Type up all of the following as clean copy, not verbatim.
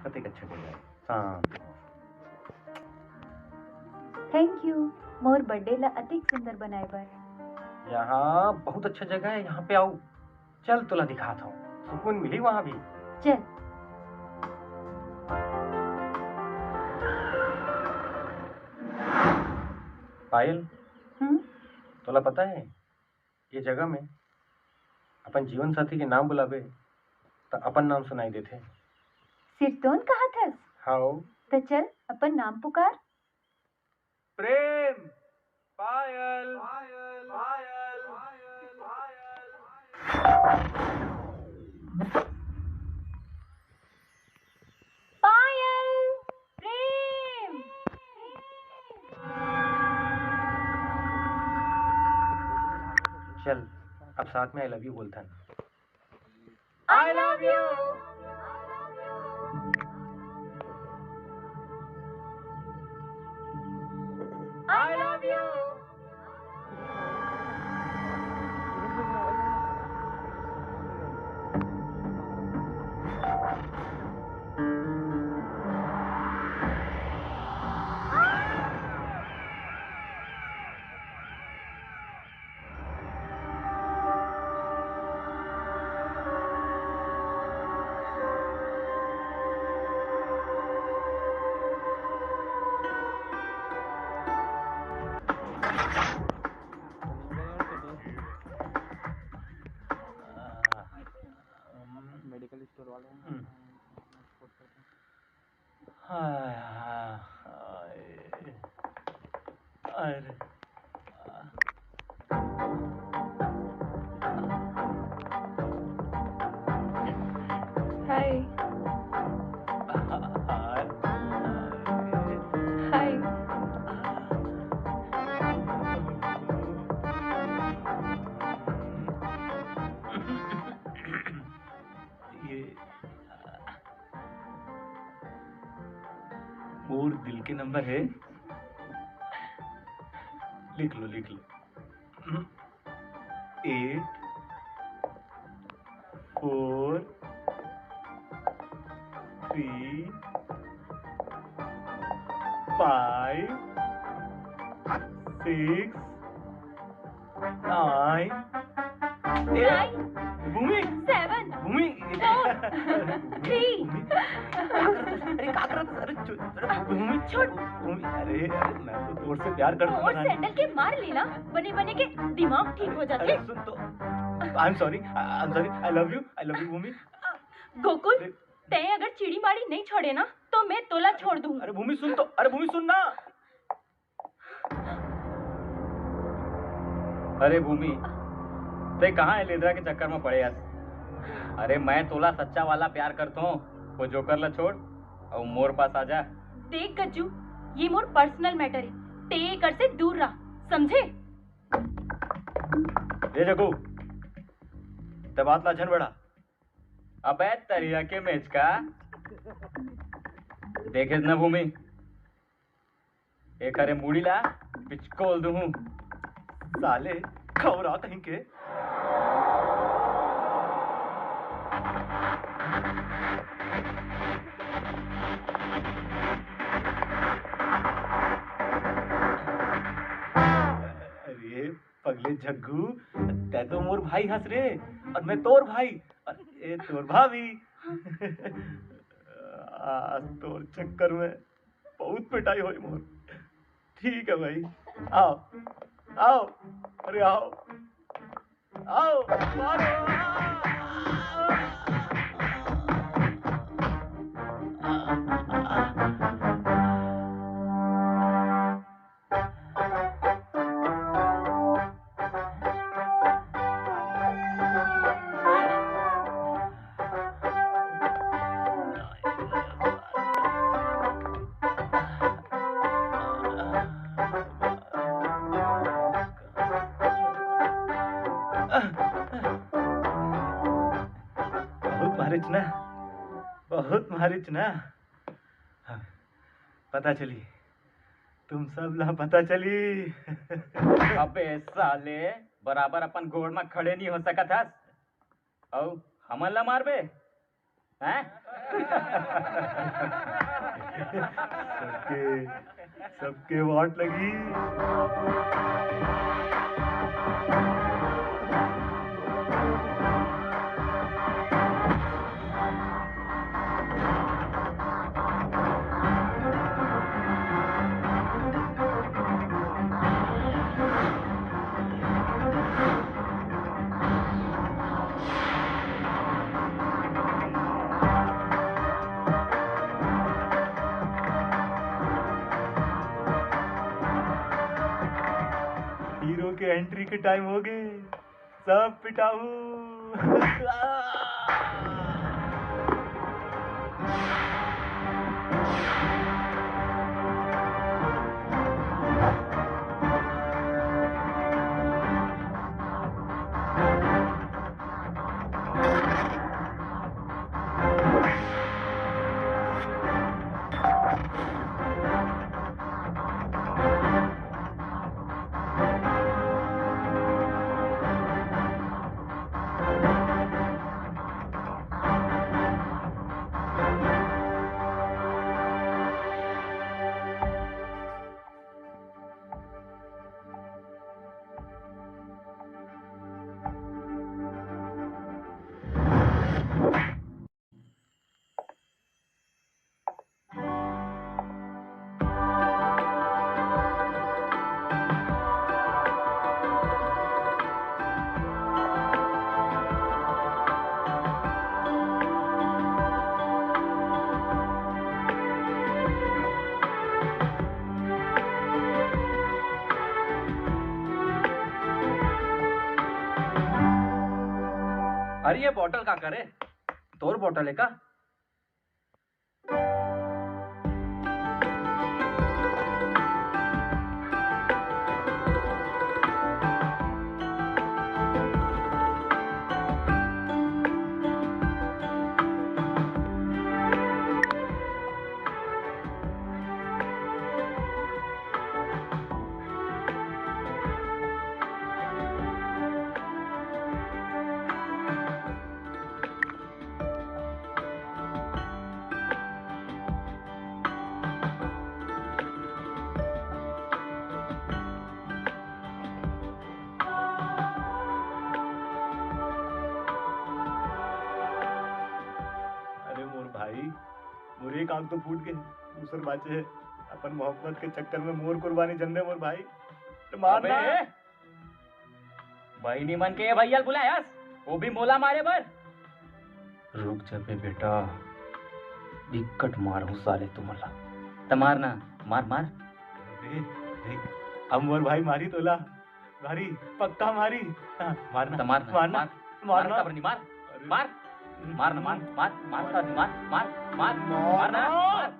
एक अच्छा जगह है, शांत। थैंक यू मोर बर्थडे ला अतिक सुंदर बनाए बर। यहाँ बहुत अच्छा जगह है, यहाँ पे आओ। चल तुला दिखाता हूँ, सुकून मिली वहाँ भी। चल। पायल, तुला पता है ये जगह में अपन जीवन साथी के नाम बुलावे तो अपन नाम सुनाई देते। सिर्फ तोन कहा था? हाँ। तो चल अपन नाम पुकार। प्रेम, पायल, पायल, पायल, पायल, पायल, प्रेम। चल अब साथ में आई लव यू बोलता है। आई love you. I love you. Medical store वाले अरे हाय हाय। ये मोर दिल के नंबर है, लिख लो लिख लो। 8 4 3 5 6 9 8 भूमि 7 भूमि 3। अरे क्या कर रहा था? भूमि छोड़ भूमि। अरे अरे मैं तो तोड़ से प्यार करता हूँ। और सैंडल के मार लेना, बने बने के दिमाग ठीक हो जाते। अरे सुन तो, I am sorry I love you Bhoomi. Gokul, तय अगर चिड़ी मारी नहीं छोड़े ना तो मैं तोला छोड़ दूँ। अरे भूमि सुन तो, अरे भूमि सुन ना। अरे भूमि, ते कहाँ है लेदरा के चक्कर में पड़े यार? अरे मैं तोला सच्चा वाला प्यार करता हूँ, वो जोकर ला छोड़ और मोर पास आ जा। देख गज्जू, ये मोर पर्सनल मैटर है, ते कर से दूर रह, समझे? ये जगू, ते बात ला झन बड़ा। अबे तरिया के मैच का देखे ना भूमि, एक अरे मुड़ी ला पिचकोल दूँ। साले खौरा कहीं के। अरे पगले झग्गू, ते तो मोर भाई हंस रे और मैं तोर भाई और ये तोर भाभी। आज तोर चक्कर में बहुत पिटाई हुई मोर। ठीक है भाई, आओ आओ, अरे आओ आओ, बहुत मारिच ना। पता चली, तुम सब ला पता चली। अबे साले, बराबर अपन गोड़ में खड़े नहीं हो सका था और हमन ला मारबे। हैं? सबके सबके वाट लगी। हीरो के एंट्री के टाइम हो गए, सब पिटाऊ। अरे ये बॉटल का करे? तोर बॉटल है का? मोर एक आंख तो फूट गई, दूसर बाचे है। अपन मोहब्बत के चक्कर में मोर कुर्बानी जंदे मोर भाई तो मारना। बहनी मन के भैया बुलायास, वो भी मोला मारे बर। रुक जा बे बेटा, विकट मारू साले तुम्हाला। तो मारना, मार मार। देख अब मोर भाई मारी तोला, मारी पक्का मारी। मारना तो मारना, मारना मारना मार, मार मार मारना, मार मार मार मार मार मार मारना मार।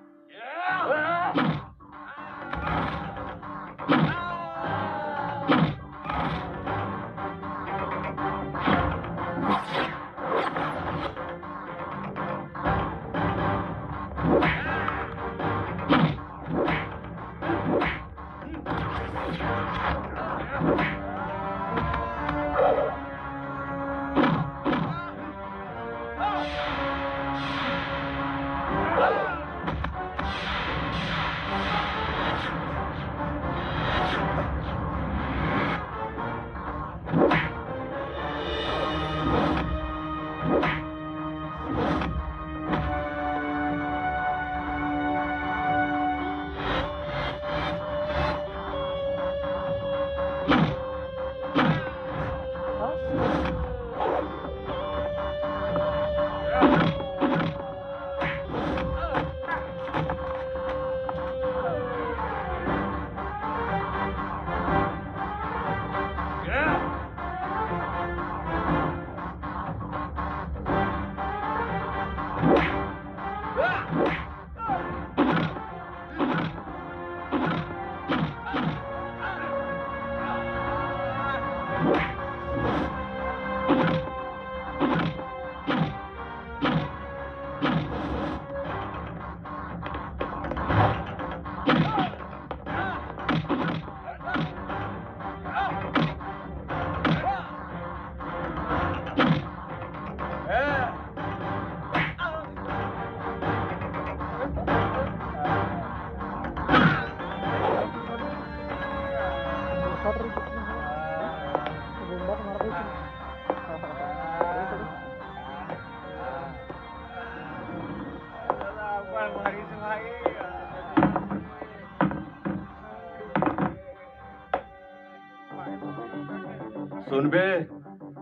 सुन बे,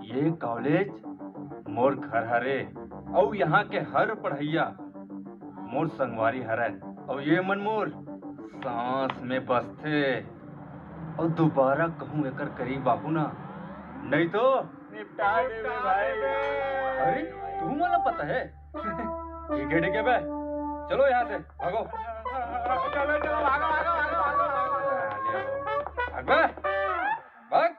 ये कॉलेज मोर घर हरे और यहाँ के हर पढ़ैया मोर संगवारी हरे और ये मन मोर सांस में बसथे और दोबारा कहूँ एकर करीब आहू ना, नहीं तो निपटा दे बे भाई। अरे तू मला पता है ये गेटे के बे, चलो यहाँ से भागो। चलो चलो भागो भागो भागो भागो। भाग बे, भाग।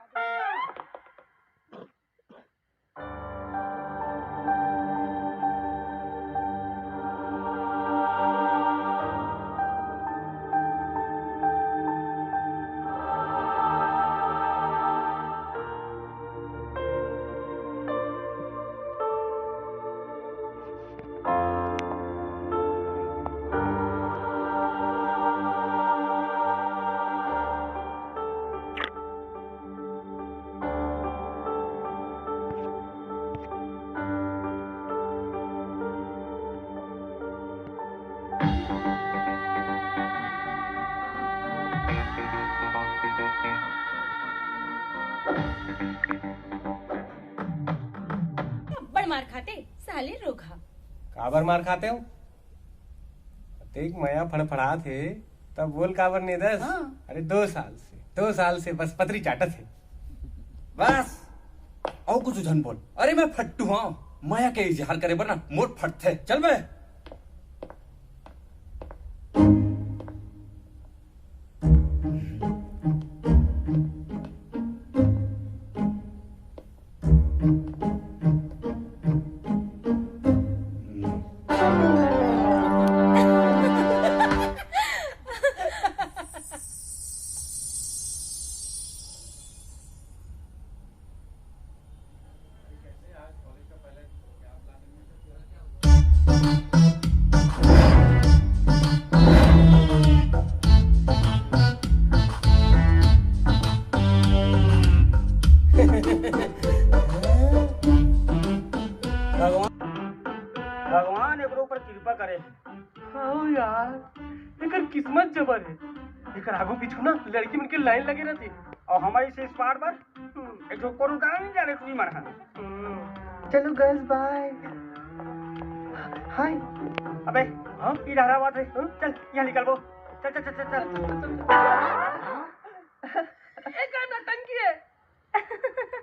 बड़ मार खाते साले रोगा। काबर मार खाते हो? देख मया फड़फड़ा थे तब बोल काबर नहीं दस। हाँ। अरे 2 साल से बस पतरी चाटा थे। बस और कुछ झन बोल। अरे मैं फट्टू हाँ, माया के इजहार करे बर ना मोट फट थे। चल बे। भगवान एकरो ऊपर कृपा करे। हाँ यार, एकर किस्मत जबर है। एकर आगू पीछू ना लड़की मन के लाइन लगे रहती और हमारी से स्मार्ट पर एक जो कौन का नहीं जाने कोई मर। चलो गर्ल्स बाय। हाय। अबे हाँ ये डरा बात है। चल यहाँ निकल वो। चल चल चल चल चल। एक नौटंकी है।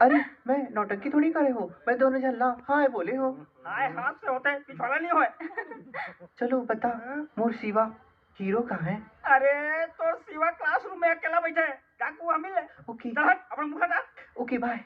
अरे मैं नौटंकी थोड़ी करे हो, मैं दोनों झल्ला हाय बोले हो। हाय हाथ से होते पिछवाड़ा नहीं होए। चलो बता मोर शिवा हीरो कहाँ है? अरे तो शिवा क्लासरूम में अकेला बैठा है। डाकू हम मिले। ओके चल हट अपना मुंह हटा। Okay bye.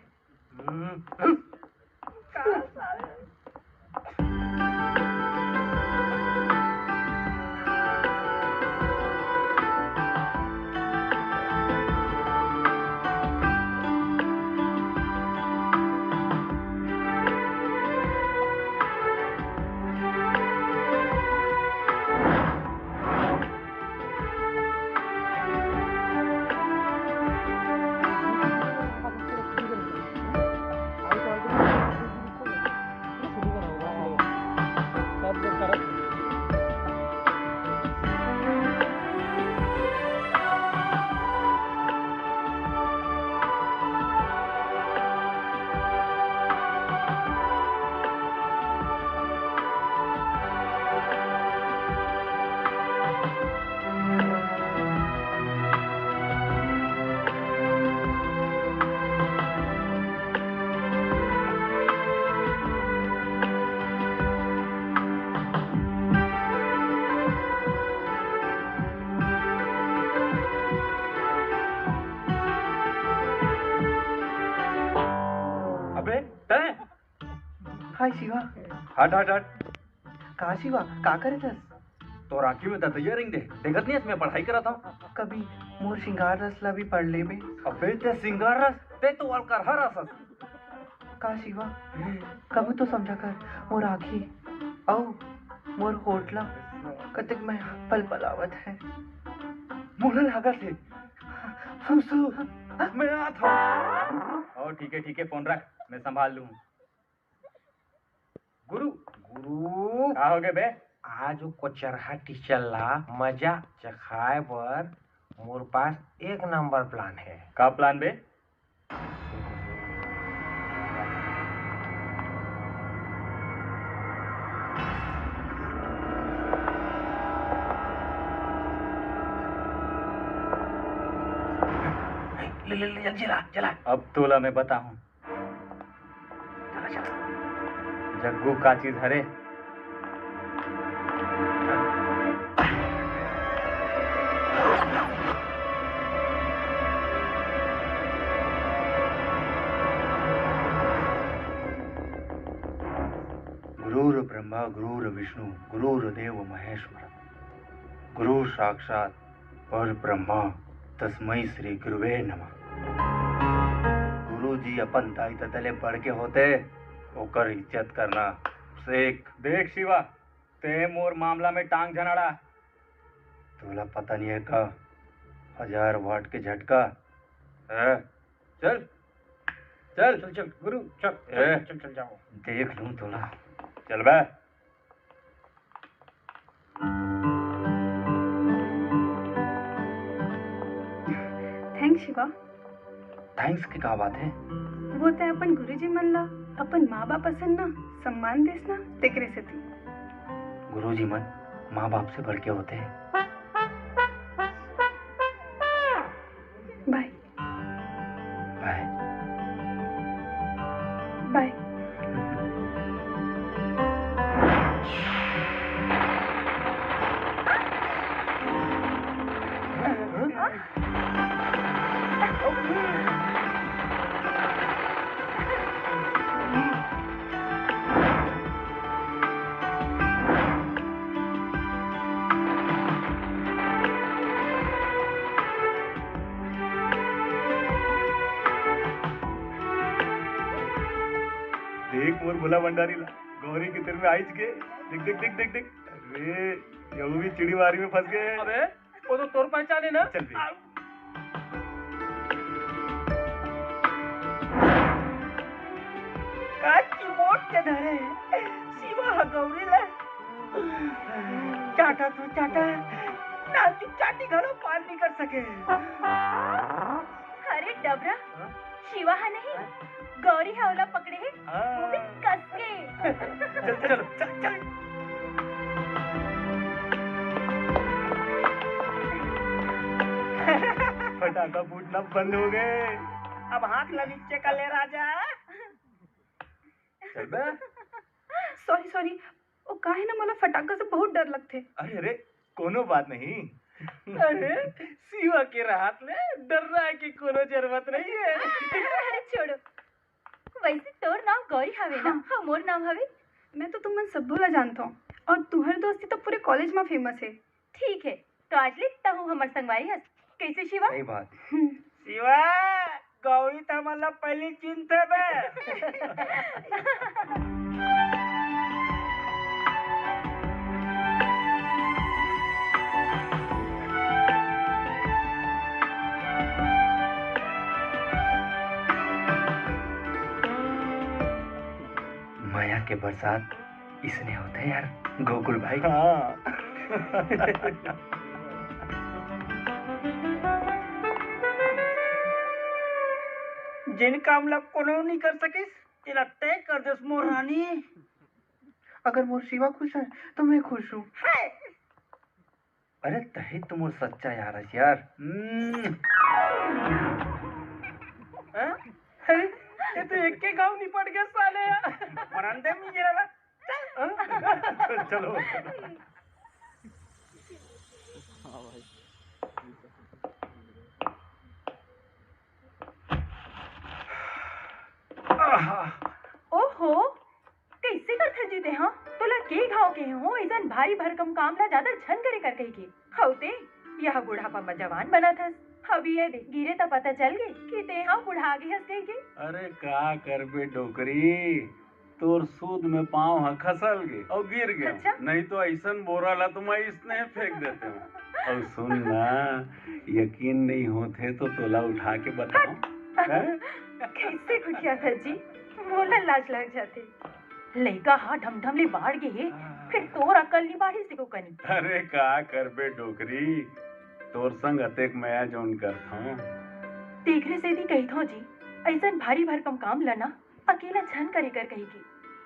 हाय शिवा। हट हट हट। कहा शिवा का करे थस? तो राखी में दतैया रिंग दे, देखत नहीं इसमें पढ़ाई करा था। कभी मोर श्रृंगार रसला भी पढ़ ले बे। अबे ते सिंगार रस ते तो अलकर हर रस। का शिवा कभी तो समझा कर मोर आँखी औ मोर होटला कतक मैं पल पलावत है। मुझे लागत है सुसु मैं आता हूँ। और ठीक है फोन रख, मैं संभाल लूँ। गुरु गुरु क्या हो गए बे? आज वो कोचरहाटी चलला मजा चखाए बर मोर पास एक नंबर प्लान है। का प्लान बे? ले ले ले जल्दी चला चला अब तोला मैं बताऊं। चला चला। जग्गू का चीज हरे? गुरुर ब्रह्मा गुरुर विष्णु गुरुर्देव महेश्वर गुरु साक्षात पर ब्रह्मा तस्मै श्री गुरुवे नमः। गुरु जी अपन दाई तले बढ़ के होते ओकर इज्जत करना सीख। देख शिवा, ते मोर मामला में टांग झनाड़ा। तोला पता नहीं है का 1000 वाट के झटका है? चल चल चल चल गुरु चल ए, चल चल चल जाओ। देख लूं तोला। चल बे। थँक्स शिवा। थैंक्स की का बात है? वो ते अपन गुरुजी म्हणला अपन माँ बाप असन ना सम्मान देस ना तेकरे से थी। गुरुजी मन माँ बाप से बढ़ के होते हैं। Bye bye bye. देख मोर भोला भंडारी ला गौरी की तेरे में आइज के देख देख देख देख देख। अरे ये भी चिड़ी मारी में फंस गए। अबे वो तो तोर पहचाने ना। चल बे। काची मोट के धरे शिवा गौरी ला चाटा तू चाटा नाजुक चाटी घरो पार नहीं कर सके। अरे डबरा, शिवा हा नहीं, गौरी हावला पकड़े है, वो भी कस के। चल चल चल चल। फटाका फूटना बंद हो गए। अब हाथ लविच्चे का ले राजा। चल बे। सॉरी सॉरी, वो काहे ना मला फटाका से बहुत डर लगते। अरे अरे कोनो बात नहीं। अरे शिवा के राहत में डरना की कोनो जरूरत नहीं है। अरे छोड़ो, वैसे तोर नाम गौरी हवे ना? हाँ, मोर नाम हवे। मैं तो तुमन सब भोला जानता हूँ और तुम्हारी दोस्ती तो पूरे कॉलेज में फेमस है। ठीक है, तो आज ले तहु हमर संगवारी हस। कैसे शिवा? सही बात। शिवा गौरी तो हमारा पहली चिंता बे। माया के बरसात इसने होते हैं यार गोकुल भाई। हाँ। जिन काम ला कोनो नहीं कर सकिस तेरा तय कर दस मोर रानी। अगर मोर शिवा खुश है तो मैं खुश हूँ। अरे तही तुम और सच्चा यार है यार। ये तो एक के गाँव निपट गया साले। मरंदे में जरा चलो ओहो, कैसे कर थल जीते हाँ? तोला के घाव के हो ऐसन भारी भरकम काम ला ज्यादा झन करे कर कही के हौते यह बुढ़ापा में जवान बना था। अभी ये दे गिरे तो पता चल गई कि ते हाँ बुढ़ा गई हंस गई के। अरे का करबे डोकरी, तोर सूद में पाँव हा खसल गे और गिर गया। अच्छा? नहीं तो ऐसन बोरा ला तुम इसने फेंक देते हो। और सुन ना, यकीन नहीं होते तो तोला उठा के बताओ। कैसे घुटिया था जी, मोला लाज लग जाते। लड़का हाँ ढमढम ले बाढ़ गए फिर तोर अकल नहीं बाढ़ी से को कनी। अरे का करबे डोकरी, तोर संग अतेक मैं जोन करथो। देखरे से दी कही थो जी, ऐसन भारी भरकम काम लना अकेला झन करे कर कही की,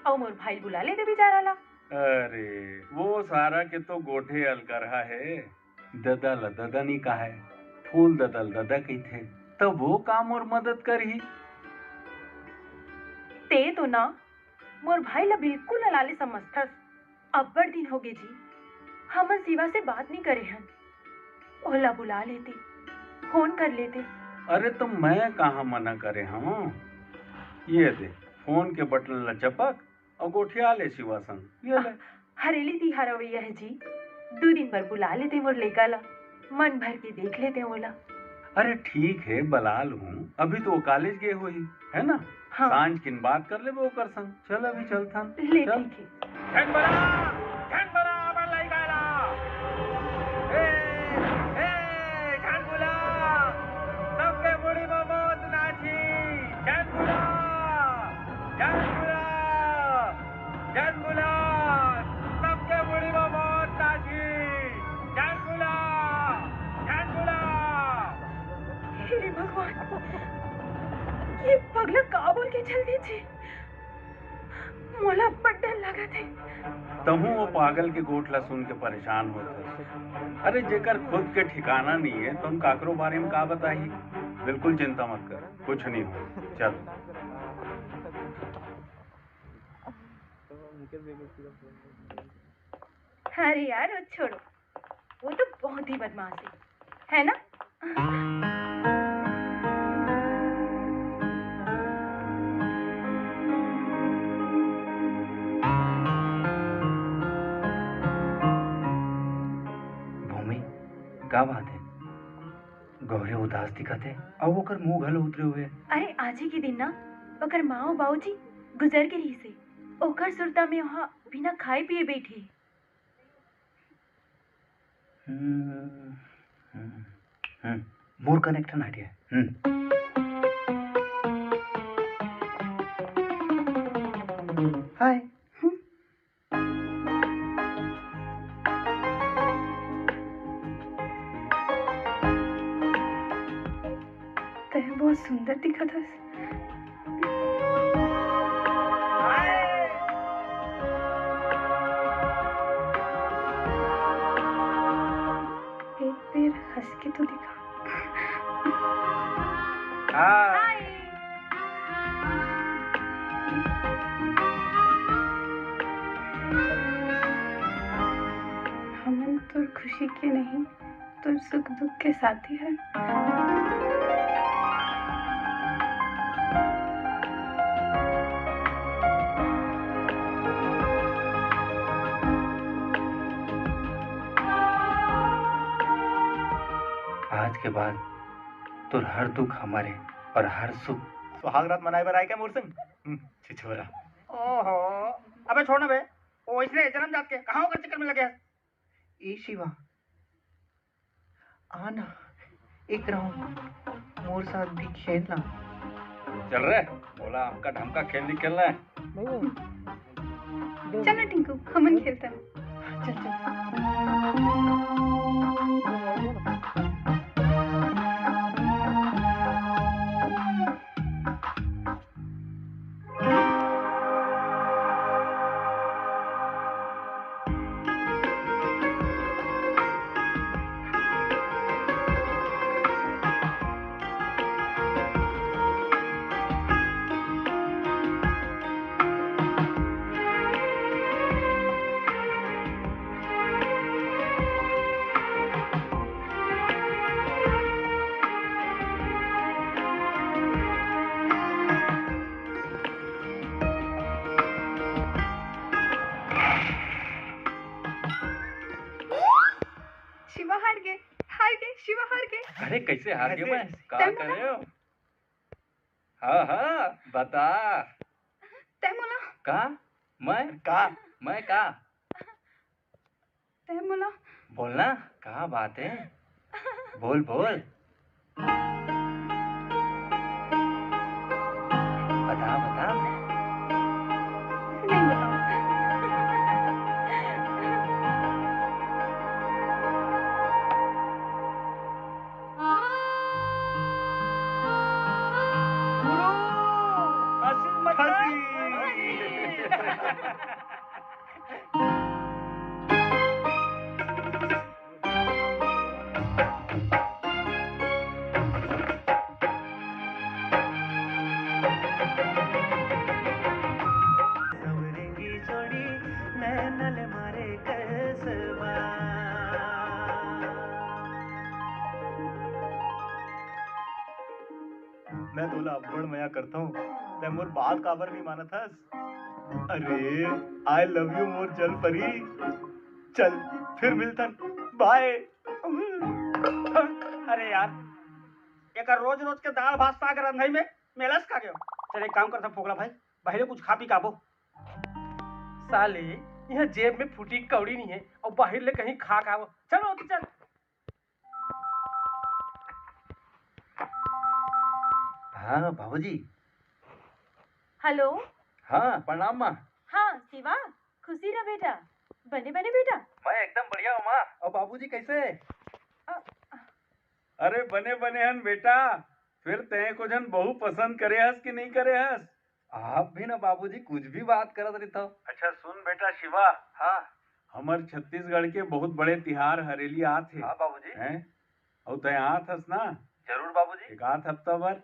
और मोर भाई बुला लेते बेचारा ला। अरे वो सारा के तो गोठे अलकरहा है, ददल ददनी का है, फूल ददल ददा की थे, तब वो काम और मदद करही। ते तो ना मोर भाई ला बिल्कुल अलाले समझथस। अब्बड़ दिन हो गए जी, हमन शिवा से बात नहीं करे हन। ओला बुला लेते, फोन कर लेते। अरे तो मैं कहाँ मना करे हूँ, ये दे फोन के बटन ला चपक और गोठिया ले शिवा संग, ये ले। हरेली तिहार रवैया है जी, 2 दिन पर बुला लेते मोर लेका ला, मन भर के देख लेते ओला। अरे ठीक है बलाल हूँ, अभी तो वो कॉलेज गए हुई है ना। हाँ। सांझ किन बात कर ले वो कर संग, चल अभी चलता ले चल। ठीक है। हे भगवान, ये पगला का बोल के चल दी थी। मोला बड़ डर लगा थे। तहु वो पागल के गोठला सुन के परेशान होते। अरे जेकर खुद के ठिकाना नहीं है तुम काकरो बारे में का बताही। बिल्कुल चिंता मत कर, कुछ नहीं हो, चल। अरे यार वो छोड़ो, वो तो बहुत ही बदमाश है ना? का बात है? गौरे उदास दिखत है और वो कर मुंह घलो उतरे हुए। अरे आज ही के दिन ना ओकर माँ और बाबूजी गुजर के रही से, ओकर सुरता में वहाँ बिना खाए पिए बैठे। More connection idea. हाय। बहुत सुंदर दिखा था। एक बार हंस के तो दिखा। हाय। हमन तो खुशी के नहीं तो सुख दुख के साथी है। आज के बाद तो हर दुख हमारे और हर सुख सुहाग रात मनाए बर आए क्या मोर संग? छिछोरा। ओहो, अबे छोड़ ना बे, ओ इसने जन्म जात के कहाँ होकर चक्कर में लगे है? ए शिवा, आना एक राउंड मोर साथ भी खेलना। चल रहे बोला हमका ढमका खेल खेलना है। चलो टिंकू हमन खेलते हैं। चल चल। अरे कैसे हार गए मैं? का करे हो? हाँ हाँ बता। तैमूला का मैं का तैमूला बोलना कहाँ बात है? बोल बोल बता बता। नहीं बताओ। मैं तोला अब्बड़ मया करता हूँ ते मोर बात काबर नहीं मानत हस। अरे आई लव यू मोर जल परी। चल फिर मिलतन, बाय। अरे यार एक रोज रोज के दाल भात साग रंधाई में मेलस का गयो। चल एक काम करता फोकला भाई, पहले कुछ खा पी काबो। साले यहाँ जेब में फूटी कौड़ी नहीं है और बाहर ले कहीं खा खाओ। चलो तो चल। हाँ बाबूजी। हेलो। हाँ प्रणाम माँ। हाँ शिवा, खुशी रह बेटा। बने बने बेटा। मैं एकदम बढ़िया हूँ माँ। और बाबूजी कैसे? अरे बने बने हन बेटा। फिर तय को जन बहु पसंद करे हस कि नहीं करे हस? आप भी ना बाबूजी कुछ भी बात करत रही था। अच्छा सुन बेटा शिवा। हाँ हमर छत्तीसगढ़ के बहुत बड़े तिहार हरेली आत है। हाँ बाबूजी। हैं? और तय आत हस ना? जरूर बाबूजी। एक आध हफ्ता भर।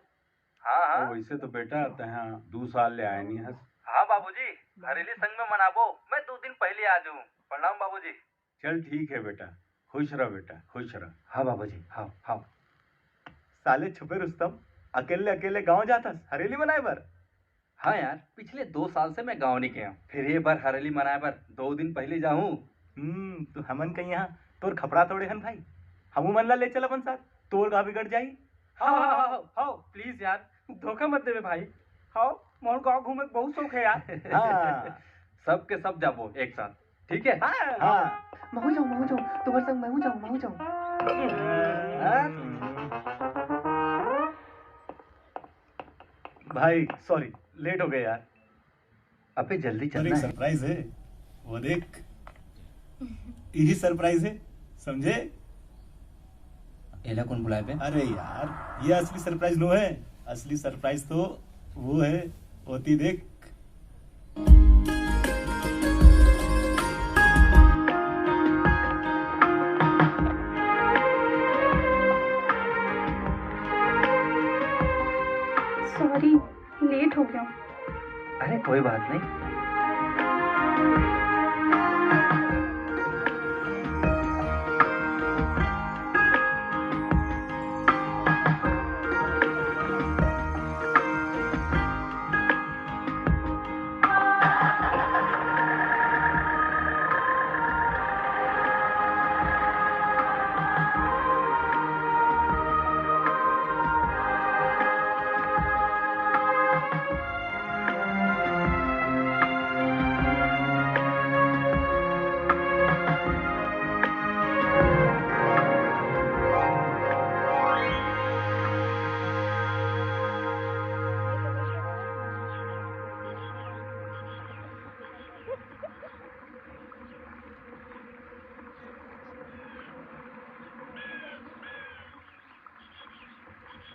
हाँ हाँ। वैसे तो बेटा तय 2 साल ले आए नहीं हस। हाँ बाबूजी, हरेली संग में मनाबो। मैं 2 दिन पहले आ जाऊँ। प्रणाम बाबूजी। चल ठीक है बेटा, खुश रह बेटा, खुश रह। हाँ बाबूजी, हाँ हाँ। साले छुपे रुस्तम अकेले अकेले गांव जाता हरेली मनाए बर। हाँ यार, पिछले 2 साल से मैं गाँव नहीं गया। फिर ये बार हरेली मनाए बर 2 दिन पहले जाऊँ। तो हमन कहीं यहाँ तोर खपड़ा तोड़े हन भाई। हमू मन ला ले चल अपन साथ, तोर गा बिगड़ जाई। हाँ प्लीज यार, धोखा मत देवे भाई। हाँ मोहन गाँव घूमे के बहुत शौक है यार। हाँ सबके सब जाबो एक साथ, ठीक है? हाँ महू जाऊँ तुम्हारे संग महू जाऊँ। भाई सॉरी लेट हो गए यार। अबे जल्दी और चलना एक है। सरप्राइज है, वो देख। यही सरप्राइज है, समझे? एला कौन बुलाए बे? अरे यार ये असली सरप्राइज नो है। असली सरप्राइज तो वो है, होती देख। सॉरी लेट हो गया। अरे कोई बात नहीं।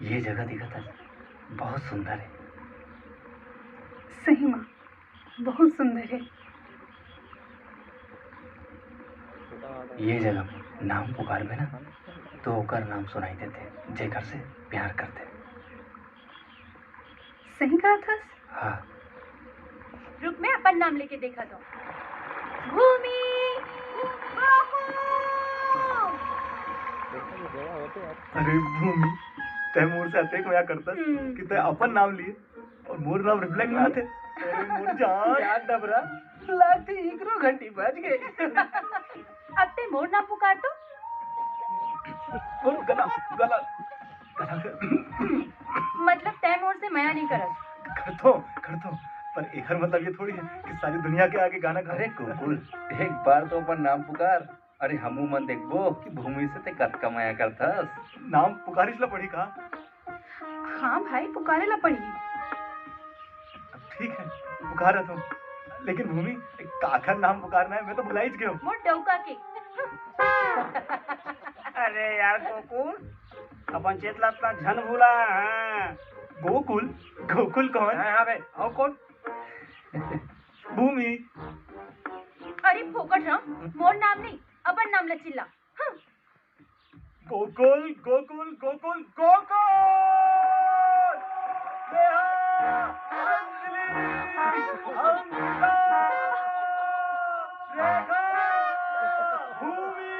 ये जगह दिखा था, बहुत सुंदर है। सही माँ, बहुत सुंदर है। ये जगह नाम पुकार में ना तो ओकर नाम सुनाई देते, जेकर से प्यार करते। सही कहा था। हाँ रुक में अपन नाम लेके देखा तो। भूमि अरे भूमि तय मोर से अतेक मया करता कि तय अपन नाम लिए और मोर नाम रिफ्लेक्ट ना थे। अरे मोर जान यार डबरा लाठी इकरो घंटी बज गई। अब ते मोर नाम पुकार तो। गला गला मतलब तय मोर से मया नहीं करत। कर दो पर एकर मतलब ये थोड़ी है कि सारी दुनिया के आगे गाना गा। अरे कुकुल, एक बार तो अपन नाम पुकार। अरे हमू मन देखबो कि भूमि से ते कत कमाया करथस। नाम पुकारिश ला पड़ी का? हाँ भाई पुकारे ला पड़ी। ठीक है पुकारा तुम, लेकिन भूमि काखर नाम पुकारना है, मैं तो बुलाई गयो। मोर डौका के। अरे यार गोकुल अपन चेतला इतना झन भूला है। गोकुल गोकुल कौन? हाँ भाई और कौन? भूमि। अरे फोकट हाँ, मोर नाम नहीं अपन नाम ला चिल्ला। गोकुल गोकुल गोकुल गोकुल नेहा, अंजलि, अंकिता, रेखा, भूमि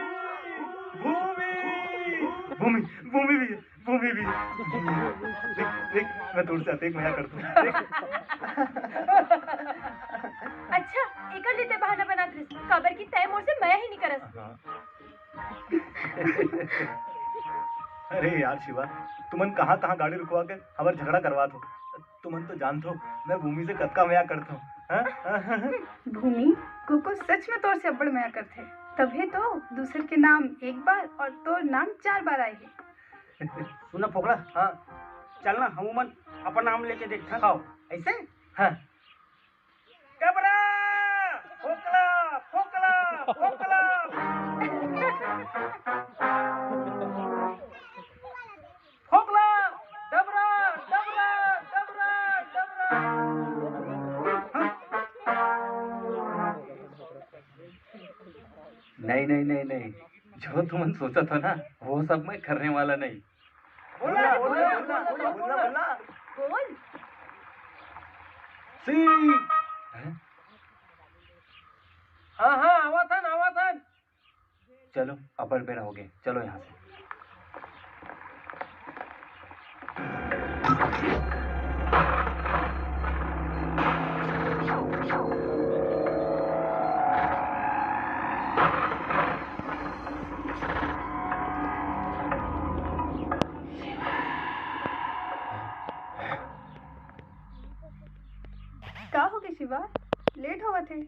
भूमि भूमि भूमि भी है, भूमि बीबी देख देख मैं दूर से आते एक मजा करता हूँ देख। अच्छा एकर लेते बहाना बनात रहिस खबर की तय मोर से मैं ही नहीं करस। अरे यार शिवा तुमन कहाँ कहाँ गाड़ी रुकवा के हमार झगड़ा करवा दो। तुमन तो जानते हो मैं भूमि से कतका मया करता हूँ। भूमि कोको सच में तोर से अब्बड़ मया करथे तभी तो दूसर के नाम एक बार और तोर नाम 4 बार आए है। सुना फोकला। हाँ चल ना हम मन अपन नाम लेके देखता। हाँ ऐसे। हाँ डबरा फोकला फोकला फोकला। फोकला डबरा डबरा डबरा डबरा। नहीं नहीं नहीं नहीं जो तुमन सोचा था ना वो सब मैं करने वाला नहीं। बोला बोला बोला बोला बोला बोल। सी। हाँ हाँ आवा था। चलो अपन पे रहोगे चलो यहाँ से। का हो गए शिवा लेट होवा थे।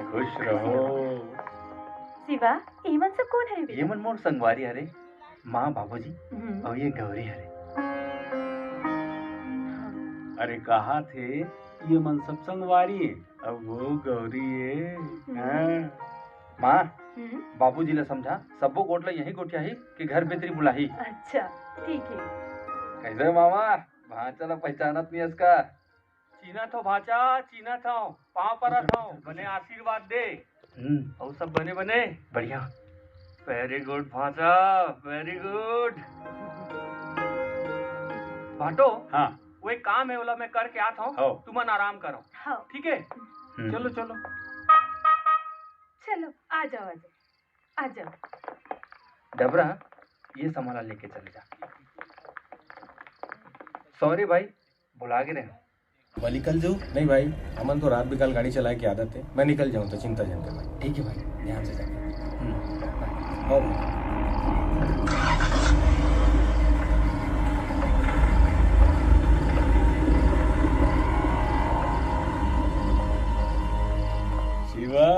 खुश रहो। शिवा एमन सब कौन है ये मन मोर संगवारी हरे माँ बाबूजी और ये गौरी हरे। अरे कहा थे ये मन सब संगवारी है अब वो गौरी है। हाँ। माँ बाबूजी ने समझा सबो गोटला यही गोटिया ही कि घर भीतरी बुलाही। अच्छा ठीक है। कैसे मामा भांचा ला पहचानत नहीं इसका। चीना तो भाचा चीना था पाँव पर था बने आशीर्वाद दे और सब बने बने बढ़िया। वेरी गुड भाचा वेरी गुड। भाटो हाँ वो एक काम है बोला मैं करके आता हूँ तुम आराम करो। हाँ ठीक है चलो चलो चलो आ जाओ आ जाओ। डबरा ये सामान लेके चले जा। सॉरी भाई बुला के रहे वह निकल जाऊँ। नहीं भाई अमन तो रात भी कल गाड़ी चलाए की आदत है मैं निकल जाऊँ तो चिंता जन कर भाई। ठीक है भाई ध्यान से जाए। शिवा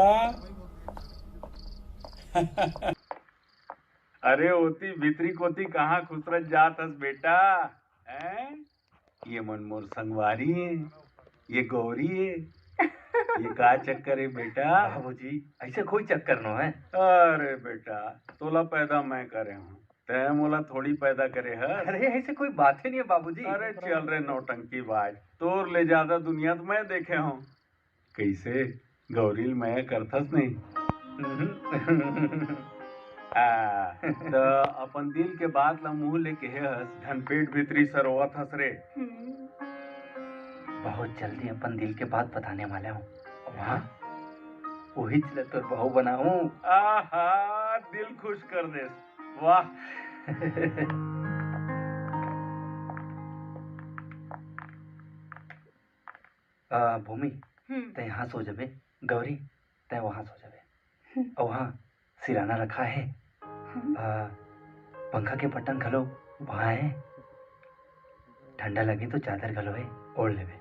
अरे होती भीतरी कोती कहाँ खुसरत जात हस बेटा हैं? ये मनमोर संगवारी है ये गौरी है ये का चक्कर है बेटा। बाबूजी ऐसे कोई चक्कर न है। अरे बेटा तोला पैदा मैं करे हूँ तय मोला थोड़ी पैदा करे है। अरे ऐसे कोई बात ही नहीं है बाबूजी। अरे चल रे नौटंकी बाज तोर ले ज्यादा दुनिया तो मैं देखे हूँ। कैसे गौरी मैं करथस नहीं। तो अपन दिल के बात ला मुंह लेके हस धन पेट भीतरी सरोवत हस रे। बहुत जल्दी अपन दिल के बात बताने वाले हूँ वहाँ वही चले तो बहू बनाऊं। आहा दिल खुश कर दे वाह। भूमि ते यहाँ सो जाबे गौरी ते वहाँ सो जाबे और वहाँ सिराना रखा है पंखा के बटन घलो वहाँ है ठंडा लगे तो चादर घलो है ओढ़ लेवे।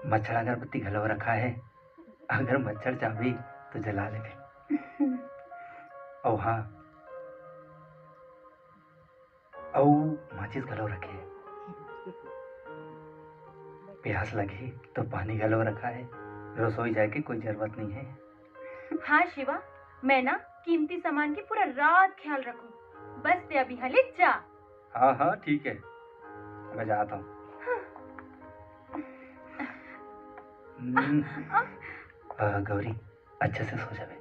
मच्छर अगरबत्ती घलो रखा है अगर मच्छर चाबी तो जला लेवे। औ हाँ, औ माचिस गलो रखिए। प्यास लगी तो पानी गलो रखा है, रसोई जाए की कोई जरूरत नहीं है। हाँ शिवा, मैं ना कीमती सामान की पूरा रात ख्याल रखूं। बस ते अभी हले जा। हाँ हाँ ठीक है, मैं जाता हूँ। गौरी, अच्छे से सो जावे।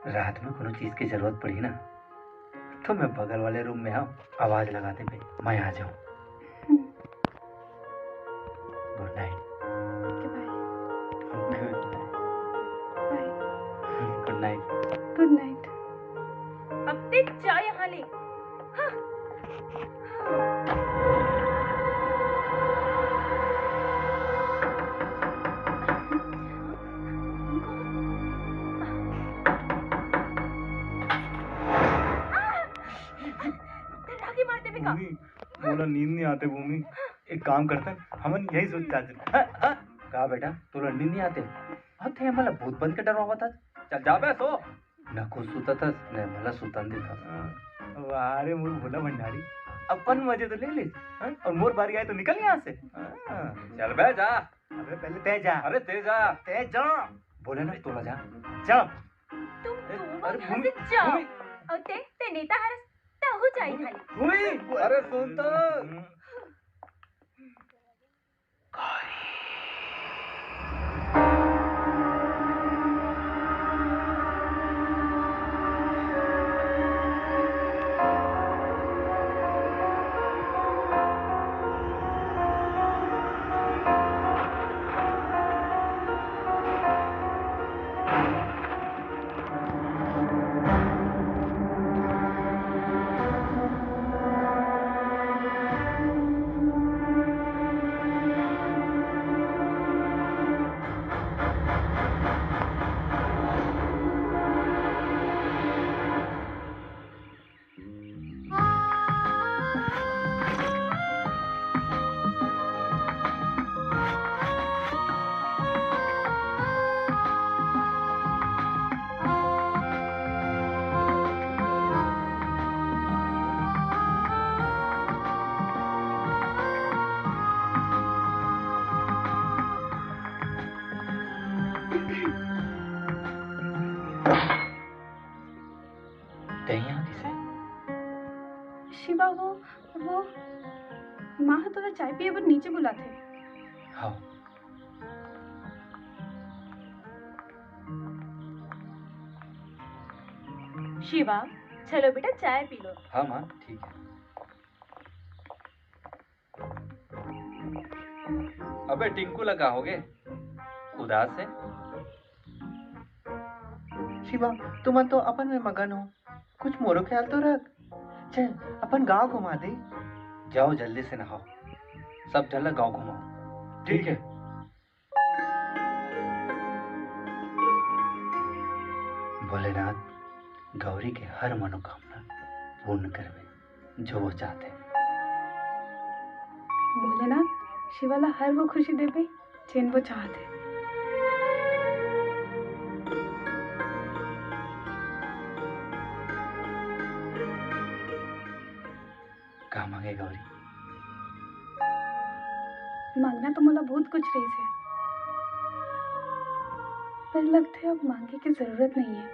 रात में कोनो चीज की जरूरत पड़ी ना तो मैं बगल वाले रूम में आऊँ, आवाज लगा दे भाई, मैं आ जाऊँ। Good night. Good night. Good night. अब ते जा यहाँ ले। हाँ। भूमि, मोला नींद नहीं आते भूमि। एक काम करते हैं, हमन यही सोच चाहते। कहा बेटा, तुला नींद नहीं आते? थे मला भूत बन के डरवा था। चल जा बे सो। न कुछ सुता था, न मला सुतन देता। वाह रे मोर भोला भंडारी, अपन मजे तो ले ले, और मोर बारी आए तो निकल यहाँ से। चल बे जा। अबे पहले तय जा। अरे तय जा। तय जा। बोले ना तोला जा। जा। तुम दोनों यहाँ से जाओ। और ते नेता हरस ता हो जाए खाली। भूमि, अरे सुन तो। शिवा, वो माँ थोड़ा चाय पिए पर नीचे बुलाते। हाँ। शिवा, चलो बेटा चाय पी लो। हाँ माँ, ठीक है। अबे टिंकू लगा होगे उदास है। शिवा, तुम तो अपन में मगन हो, कुछ मोरो ख्याल तो रख। चल अपन गांव घुमा दे। जाओ जल्दी से नहाओ, सब चल गांव घुमाओ। ठीक है। भोलेनाथ गौरी के हर मनोकामना पूर्ण करवे जो वो चाहते। भोलेनाथ शिवाला हर वो खुशी देवे जिन वो चाहते। कहाँ मांगे गौरी? मांगना तो मोला बहुत कुछ रही है, पर लगता है अब मांगे की जरूरत नहीं है।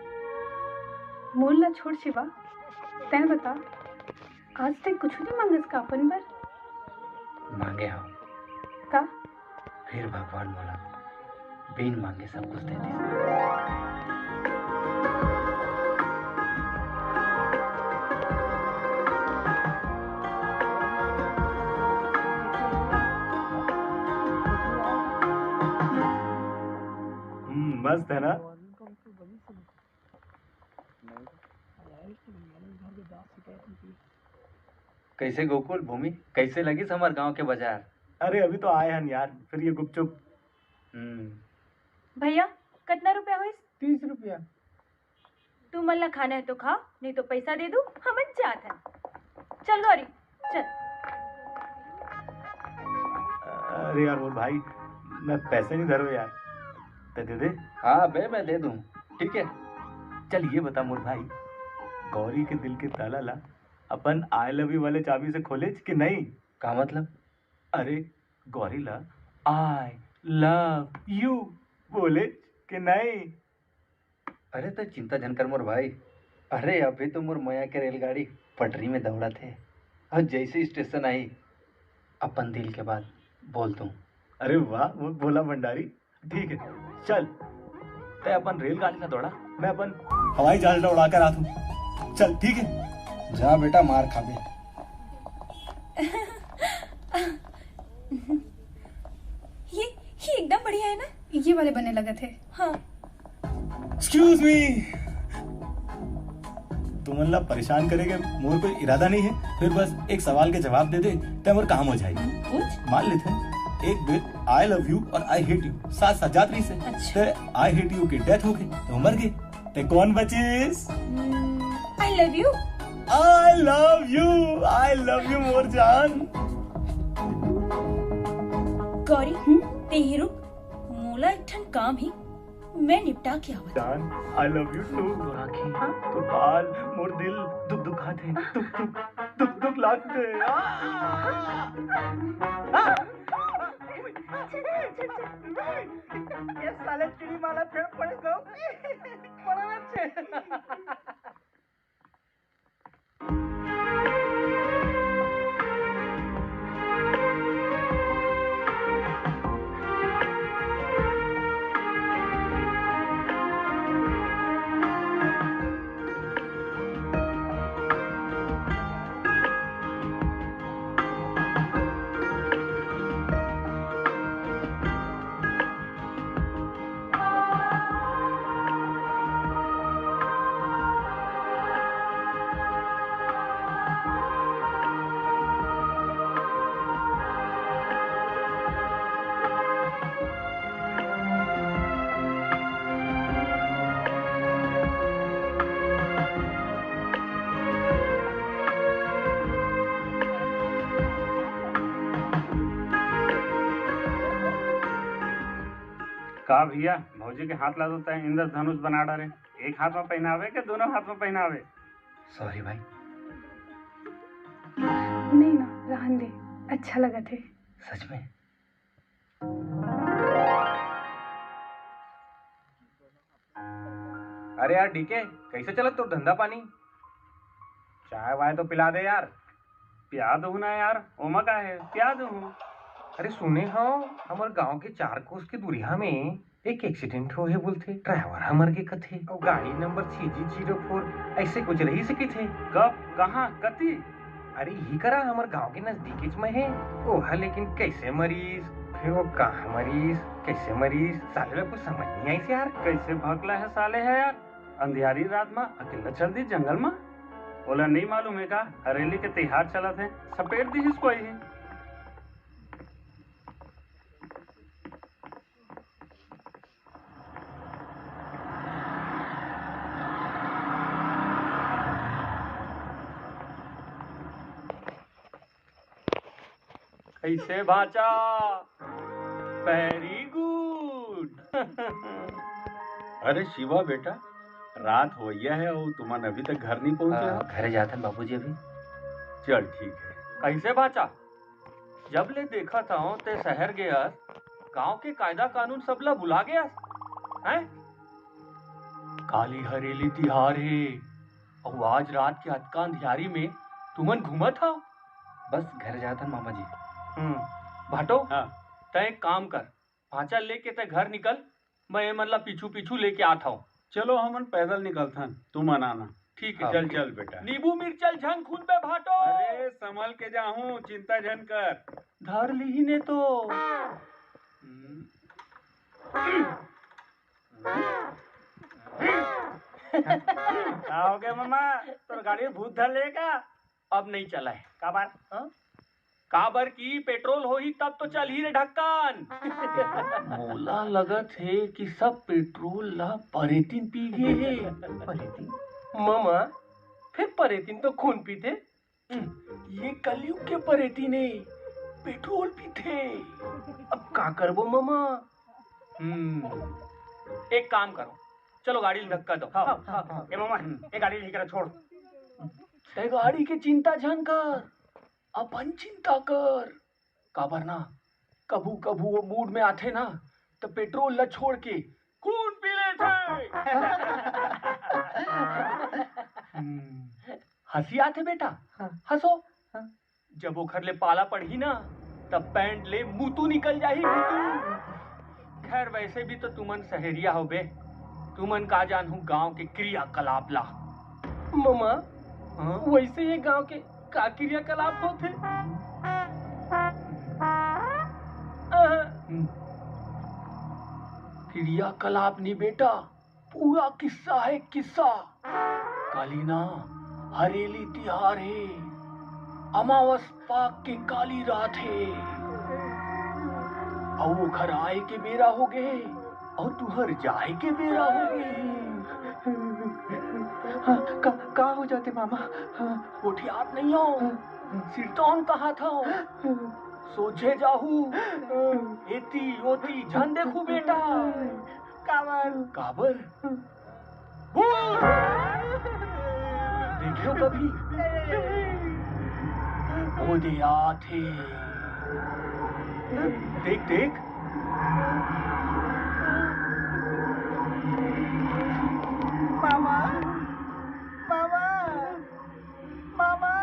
मोल ला छोड़ शिवा, तैं बता आज तक कुछ नहीं मांगस का अपन पर? मांगे हाँ। का? फिर भगवान मोला बिन मांगे सब कुछ देते। मस्त है ना? कैसे गोकुल भूमि, कैसे लगी हमारे गांव के बाजार? अरे अभी तो आए हैं यार, फिर ये गुपचुप। भैया कितना रुपया हुई? 30 रुपया। तू मल्ला खाना है तो खा, नहीं तो पैसा दे दू, हम जात है। चल गौरी चल। अरे यार वो भाई, मैं पैसे नहीं धरो यार, तो दे दे। हाँ बे मैं दे दूं, ठीक है। चल ये बता मोर भाई, गौरी के दिल के ताला ला अपन आई लव यू वाले चाबी से खोले कि नहीं? का मतलब? अरे गौरी ला आई लव यू बोले कि नहीं? अरे तो चिंता जन कर मोर भाई। अरे अभी तो मोर माया के रेलगाड़ी पटरी में दौड़ा थे और जैसे स्टेशन आई अपन दिल के बात बोल दूं। अरे वाह वो भोला भंडारी। ठीक है चल, तय अपन रेलगाड़ी ना दौड़ा, मैं अपन हवाई जहाज उड़ा कर आता हूँ। चल ठीक है। जा बेटा मार खाबे। ये एकदम बढ़िया है ना? ये वाले बनने लगे थे। हाँ। एक्सक्यूज मी, तुमन ला परेशान करेंगे मोर कोई इरादा नहीं है। फिर बस एक सवाल के जवाब दे दे तो मोर काम हो जाएगी। मान लेते हैं एक दिन आई लव यू और आई हेट यू साथ साथ जातरी से। तो आई हेट यू की डेथ हो गई तो मर गई, तो कौन बचीस? I love you. I love you, I love you more जान। गौरी ते ही रुक, मोला एक ठन काम ही मैं निपटा के आवत। जान आई लव यू टू। तो बाल मोर दिल दुख दुखाते, दुख दुख लागते। ये साले चिड़ी माला फिर पड़ गयो। पड़ना छे। का भैया भौजी के हाथ ला देता है इंद्रधनुष बना डाले। एक हाथ में पहनावे के दोनों हाथ में पहनावे? सॉरी भाई। नहीं ना, रहन दे, अच्छा लगा थे। सच में? अरे यार डीके, कैसे चला तो धंधा पानी? चाय वाय तो पिला दे यार। पिया दू ना यार, ओमा का है, पिया दू। अरे सुने हो, हमारे गांव के 4 कोस के दूरिया में एक एक्सीडेंट हो है बोलते। ड्राइवर हमर के कथे और गाड़ी नंबर CG04 ऐसे कुछ रही सके थे। कब, कहाँ, कती? अरे ही करा हमारे गांव के नजदीक में है। ओह लेकिन कैसे मरीज, फिर वो कहाँ मरीज, कैसे मरीज, साले कुछ समझ नहीं आई यार। कैसे भगला है साले है यार, अंधियारी रात में अकेला चल दी जंगल में। बोला नहीं मालूम है का हरेली के त्योहार चला थे, सपेट दी इसको ही। कैसे भाचा? Very good. अरे शिवा बेटा, रात हो गया है और तुमने अभी तक घर नहीं पहुंचे हो? घर जाते हैं बाबूजी अभी। चल ठीक है। कैसे भाचा? जब ले देखा था ते शहर गया, गांव के कायदा कानून सब ला बुला गया हैं? काली हरेली तिहार है और आज रात के अटका अंधियारी में तुमन घूमा था। बस घर जाता है मामा जी। भाटो, तय एक काम कर, भाचा लेके ते घर निकल, मैं मतलब पीछू पीछू लेके आता हूँ। चलो हमन पैदल निकलता, तुम आना। ठीक है। चल चल बेटा। नींबू मिर्चल झंग खून पे भाटो। अरे संभल के जाऊं, चिंता जन कर। धर ली ने तो। हो गया मामा, तो गाड़ी भूत धर लेगा। अब नहीं चला है। का बात? काबर की पेट्रोल हो ही तब तो चल ही रे ढक्कन। मोला लगत है कि सब पेट्रोल ला परेतिन पी गए है। परेतिन? मामा, फिर परेतिन तो खून पीते। ये कलयुग के परेतिन है, पेट्रोल पीते। अब का करबो मामा? एक काम करो, चलो गाड़ी धक्का दो। ए मामा ये गाड़ी लेकर छोड़। ते गाड़ी के चिंता जन कर, अपन चिंता कर। काबर ना कभू कभू वो मूड में आते ना तो पेट्रोल ला छोड़ के खून पी लेते। हंसी आते बेटा, हंसो। जब वो घर ले पाला पड़ी ना तब पैंट ले मुतू निकल जाही मुतू। खैर वैसे भी तो तुमन शहरिया हो बे, तुमन का जानू गांव के क्रियाकलाप ला। मामा वैसे ये गांव के का क्रियाकलाप होते? क्रियाकलाप नहीं बेटा, पूरा किस्सा है किस्सा। काली ना हरेली तिहार है, अमावस पाक के काली रात है। और वो घर आए के बेरा हो गए और तुहर जाए के बेरा हो गए। का हो जाते मामा? कोठी याद नहीं हो, सिरतौन कहा था। सोचे जाहू एती ओती झन देखू बेटा। काबर काबर देखियो कभी ओ दिया थे। देख देख मामा मामा मामा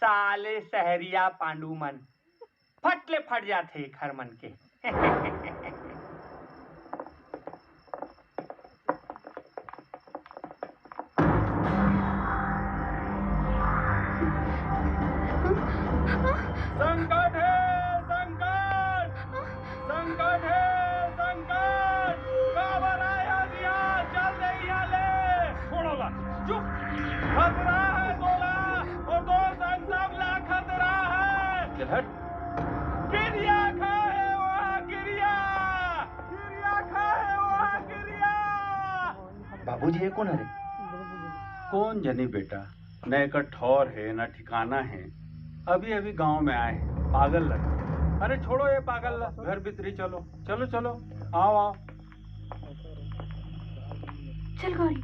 साले सहरिया पांडू मन फटले फट जाते घर मन के। संकट है संकट, संकट है संकट। काबर आया दिया चल रही ले। छोड़ो ला चुप। खतरा है दोला और दो संग सब ला खतरा है। चल हट। गिरिया खा है वहाँ गिरिया, गिरिया खा है वहाँ गिरिया। बाबूजी ये कौन है रे? कौन जनी बेटा, न एक ठौर है न ठिकाना है। अभी अभी गांव में आए हैं, पागल लगे। अरे छोड़ो ये पागल ला, घर भीतरी चलो चलो चलो, आओ आओ। चल गौरी।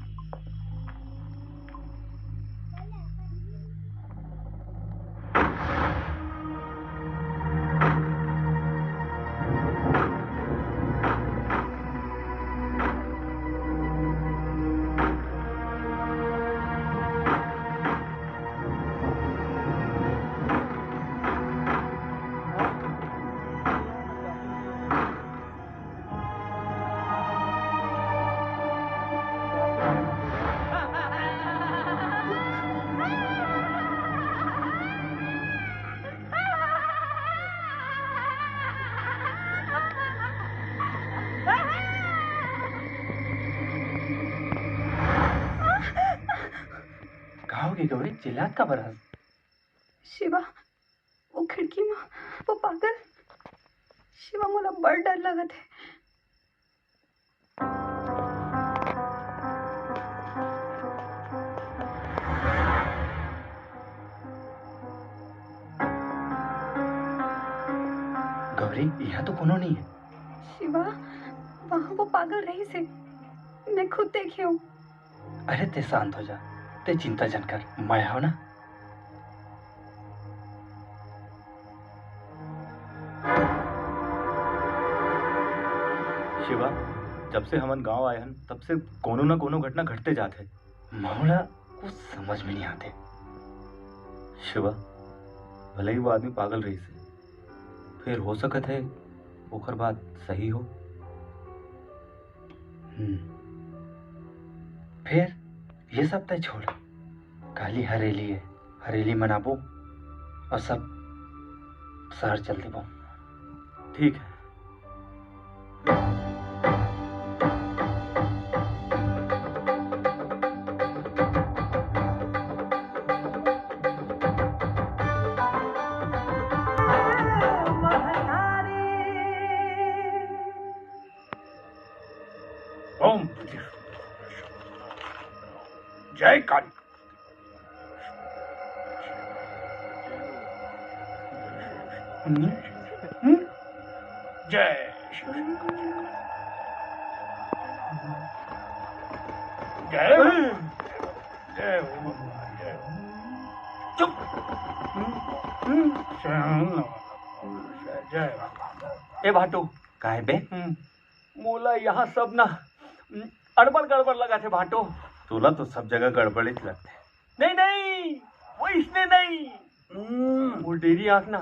गौरी चिल्लात का बरस? शिवा वो खिड़की में वो पागल। शिवा मोला बड़ डर लगत है। गौरी यहाँ तो कोनो नहीं है। शिवा वहाँ वो पागल रही से मैं खुद देखी हूँ। अरे ते शांत हो जा, ते चिंता जन कर, मैं हो ना। शिवा, जब से हमन गांव आए हन तब से कोनो न कोनो घटना घटते जाते। मामला कुछ समझ में नहीं आते। शिवा, भले ही वो आदमी पागल रही से, फिर हो सकत है ओकर बात सही हो। फिर ये सब तय छोड़, काली हरेली है, हरेली मनाबो और सब शहर चल देबो। ठीक है। जय काली। जय जय जय चुप। जय ए भाटो काहे बे? मोला यहाँ सब ना अड़बड़ गड़बड़ लगा थे भाटो। तोला तो सब जगह गड़बड़ी लगते। नहीं नहीं वो इसने नहीं वो डेरी आँख ना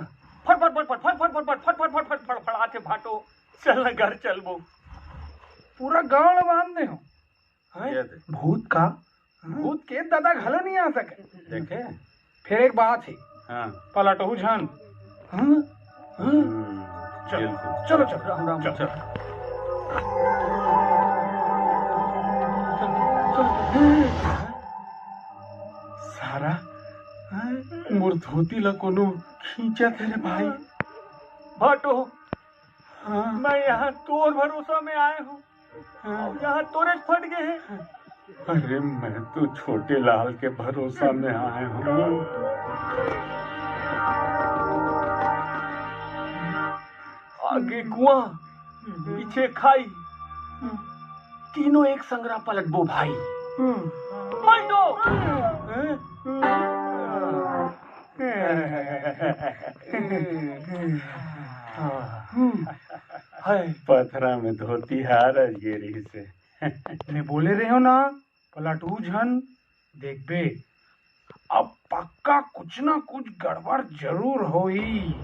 फट फट फट फट फट फट फट फट फट फट फट फट फड़ाते भाटो। चल ना घर चल वो पूरा गांव बांध दे हो भूत का भूत के दादा घलो नहीं आ सके। देखे फिर एक बात है हाँ पलटू झन। चलो चलो चलो राम राम चलो। सारा मोर धोती ला कोनो खींचा थे रे भाई। भाटो मैं यहाँ तोर भरोसा में आए हूँ और यहाँ तोरे फट गए हैं। अरे मैं तो छोटे लाल के भरोसा में आया हूँ। आगे कुआं पीछे खाई तीनों एक संगरा पलट बो भाई। पलटो पथरा में धोती हार गेरी से ने बोले रहे हो ना पलटू झन। देख बे अब पक्का कुछ ना कुछ गड़बड़ जरूर होई।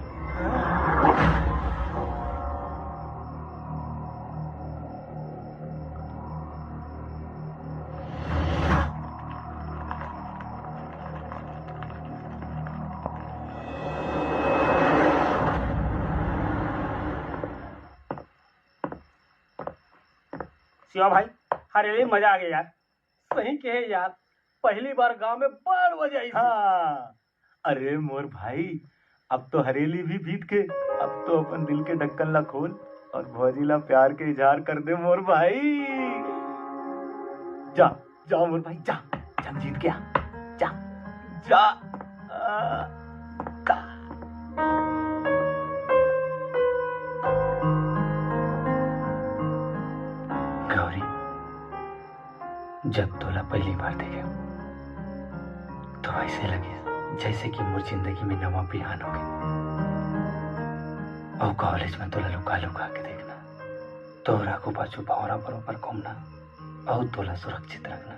शिवा भाई हरेली मजा आ गया यार। सही कहे यार पहली बार गांव में बड़ मजा आई। हाँ अरे मोर भाई अब तो हरेली भी बीत के अब तो अपन दिल के ढक्कन ला खोल और भौजीला प्यार के इजहार कर दे मोर भाई। जा जा मोर भाई जा जंग जीत गया जा जा। गौरी जब तोला पहली बार देखे तो ऐसे लगे जैसे कि मोर जिंदगी में नवा बिहान हो गए। और कॉलेज में तोला लुका लुका के देखना, तोरा को पाछू भौरा बरोबर घूमना और तोला सुरक्षित रखना,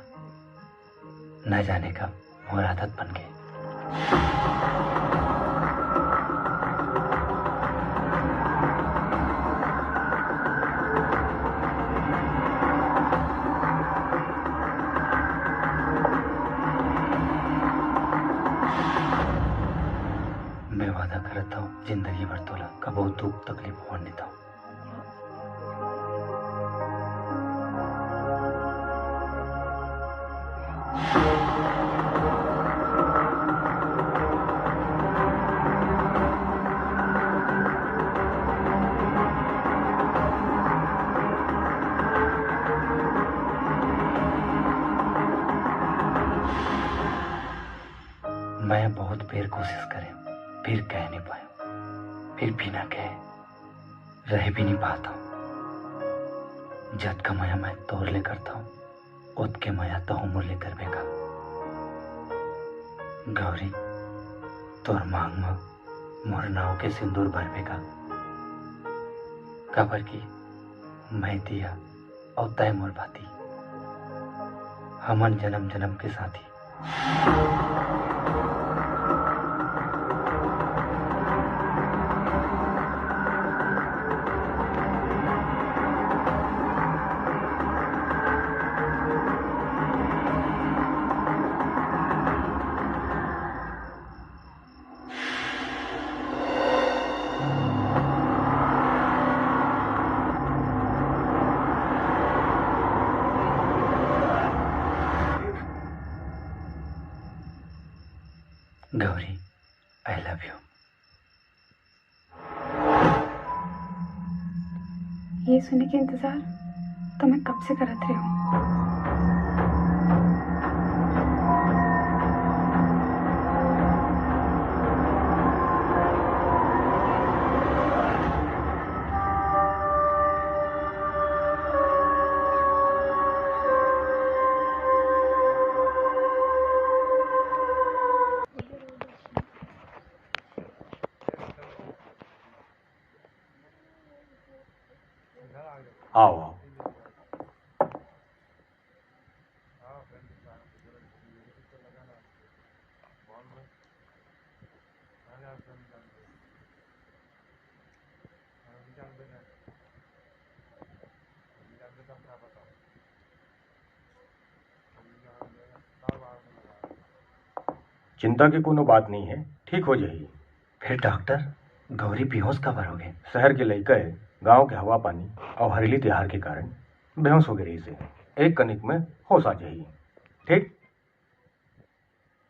न जाने कब मोर आदत बन गई। मैं वादा करता हूँ जिंदगी भर तोला कबो दुख तकलीफ होने देता हूँ। मैं बहुत बेर कोशिश करे फिर कह नहीं पाया, फिर बिना कहे रह भी नहीं पाता हूँ। जद का माया मैं तोड़ ले करता हूँ उद के माया तो हूँ मुरले कर बेगा। गौरी तोर मांग में मोर नाव के सिंदूर भर बेगा। खबर की मैं दिया और तय मोर बाती हमन जन्म जन्म के साथी। गौरी आई लव यू। ये सुनने के इंतजार तो मैं कब से करत रही हूँ। आओ आओ। चिंता की कोनो बात नहीं है, ठीक हो जाएगी। फिर डॉक्टर गौरी बेहोश कब हो गए? शहर के लड़का है, गांव के हवा पानी और हरेली त्योहार के कारण बेहोश हो गए रही से। एक कनिक में होश आ जाएगी। ठीक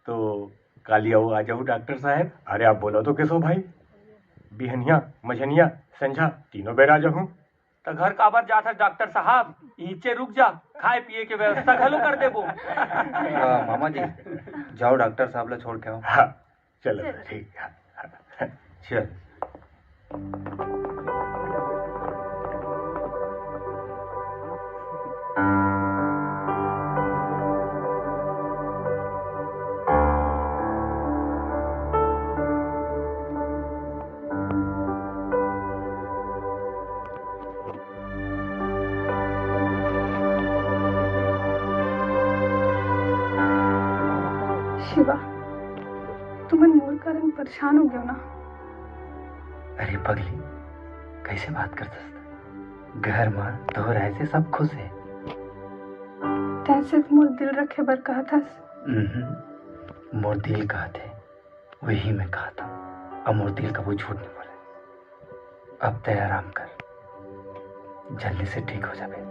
तो काली आओ, आ जाओ डॉक्टर साहब। अरे आप बोलो तो कैसो भाई, बिहनिया मझनिया संझा तीनों बेर आ जाऊँ। तो घर काबर जाता डॉक्टर साहब, नीचे रुक जा, खाए पिए के व्यवस्था घलो कर देबो। मामा जी जाओ डॉक्टर साहब ला छोड़ के आओ। हाँ चलो ठीक है, चल। शिवा, तुमन मोर कारण परेशान हो गयो ना। अरे पगली कैसे बात करतस? घर मां तो ऐसे सब खुश है। तैसे मोर दिल रखे बर कहा था। मोर दिल कहा थे वही मैं कहा था, अब मोर दिल का वो झूठ नहीं बोले। अब तय आराम कर, जल्दी से ठीक हो जाए।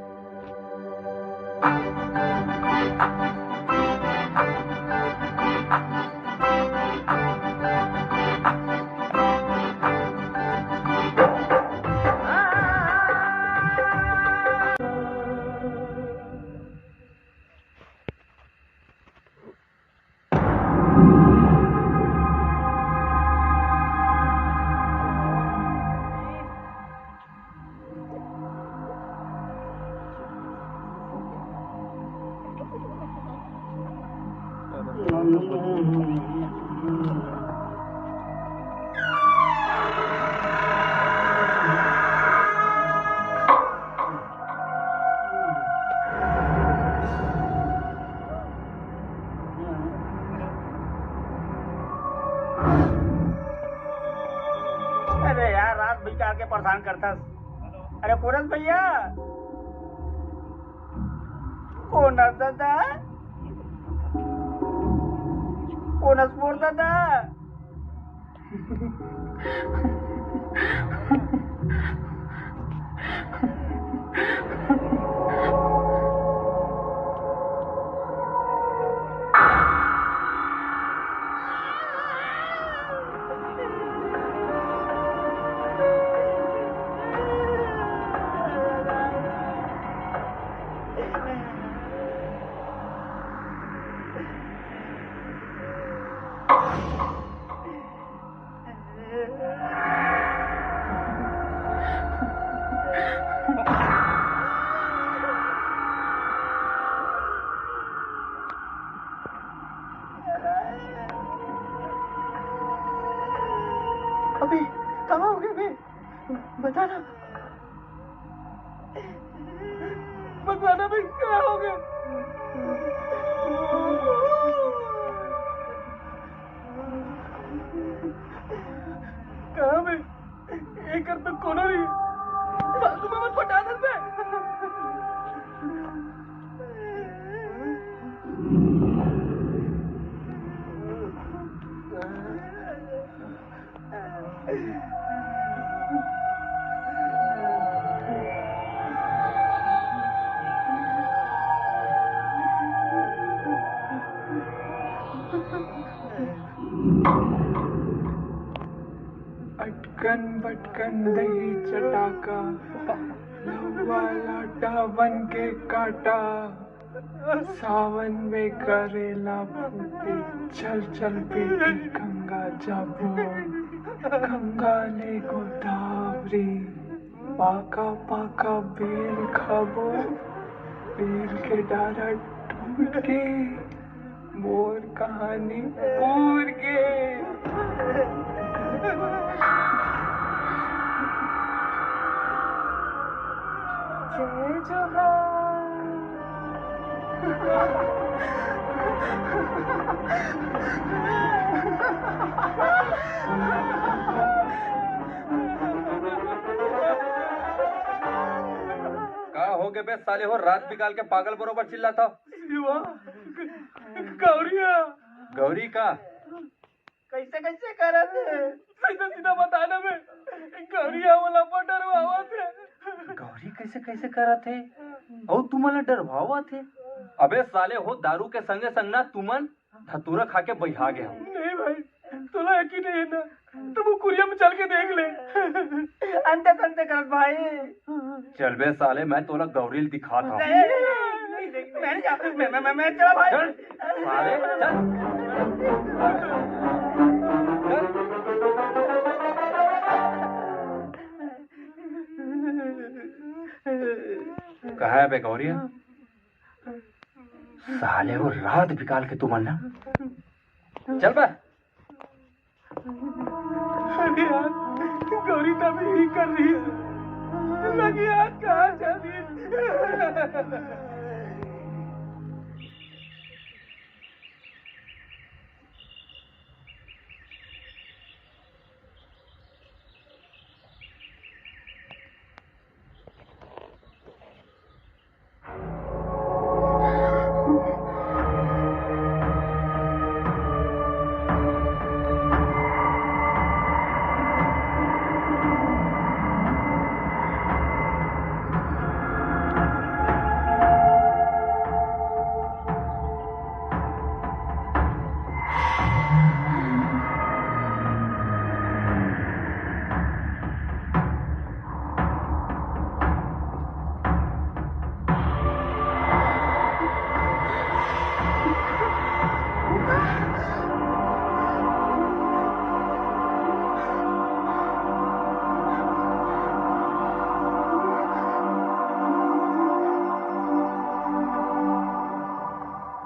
अरे यार रात भर आके परेशान करता। अरे कोरस भैया, कौन दादा, कौन मोर दादा? अभी कहाँ हो गए बे? बताना बताना भाई, क्या हो गया? कहाँ बे? एक कर तो कोनो नहीं, फालतू में मत फटा दे बे। अटकन बटकन दही चटाका, लहुआ लाटा बन के काटा, सावन में करेला फूटे, चल चल बेटी गंगा जाबो, गंगा ने गोदावरी, पाका पाका बेल खाबो, बेल के डारा टूट के, मोर कहानी पूर के। जय का हो गए बे साले हो, रात निकाल के पागल बरोबर चिल्लाता। गौरिया गौरी का कैसे कैसे कर सीधा सीधा बताना में गौरिया वाला पटर हुआ थे। गौरी कैसे कैसे करा थे और तुम्हारा डरवावा थे? अबे साले हो, दारू के संगे संग ना तुमन धतूरा खा के बैठा गया। नहीं भाई तोला यकीन नहीं है ना, तो वो कुरिया में चल के देख ले। अंते अंते कर भाई। चल बे साले, मैं तोला गौरी दिखा था। मैं चला भाई। चल साले चल। कहा है बे गौरिया? साले वो रात निकाल के तुम ना चल बे। अरे यार गौरी तब ही कर रही है, लगी यार कहाँ जाती है।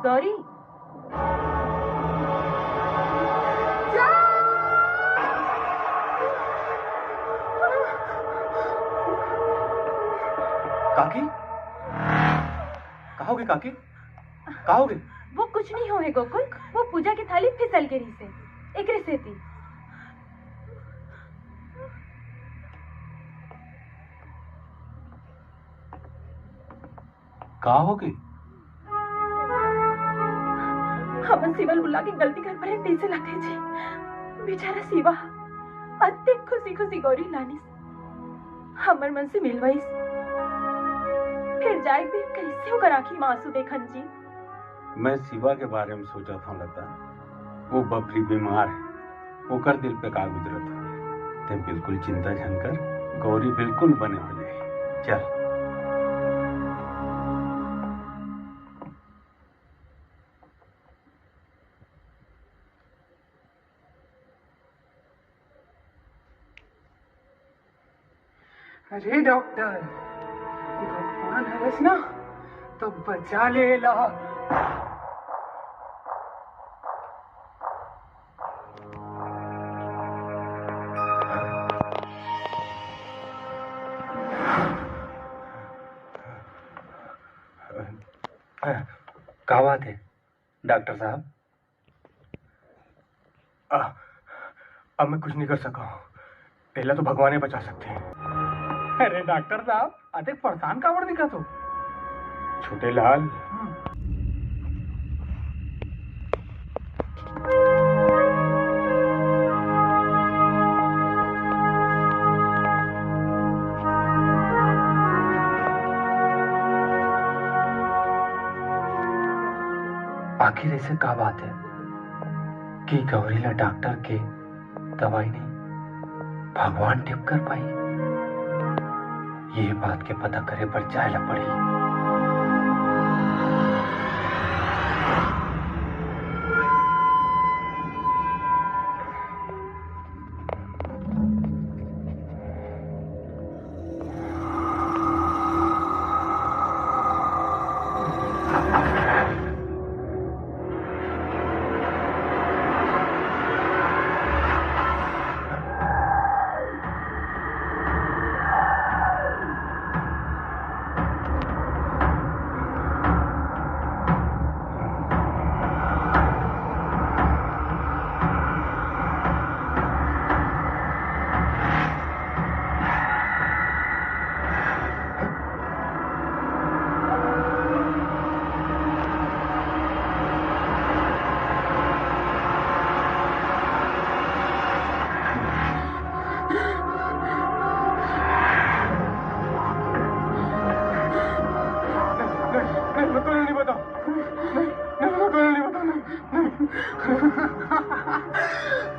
गौरी काकी कहोगे काकी कहोगे? वो कुछ नहीं हुए गोकुल, वो पूजा की थाली फिसल गिरी से एक से थी। कहोगे? हमन सिवल बुला के गलती कर पड़े तेज से लाते जी। बेचारा सिवा अति खुशी खुशी गौरी लानिस हमर मन से मिलवाइस। फिर जाए फिर कैसे होकर आंखी में आंसू देखन जी। मैं शिवा के बारे में सोचा था लता, वो बफरी बीमार है, ओकर दिल पे का गुजरत है। ते बिल्कुल चिंता झन कर, गौरी बिल्कुल बने हो जाए। चल अरे डॉक्टर भगवान हरस ना तो बचा ले ला। क्या बात है डॉक्टर साहब? अब मैं कुछ नहीं कर सका हूँ, पहला तो भगवान ही बचा सकते हैं। अरे डॉक्टर साहब अधिक परेशान कावड़ दिखा तो। छोटे लाल आखिर ऐसे क्या बात है कि गौरीला डॉक्टर के दवाई नहीं भगवान टिप कर पाई? ये बात के पता करे पर जायला पड़ी।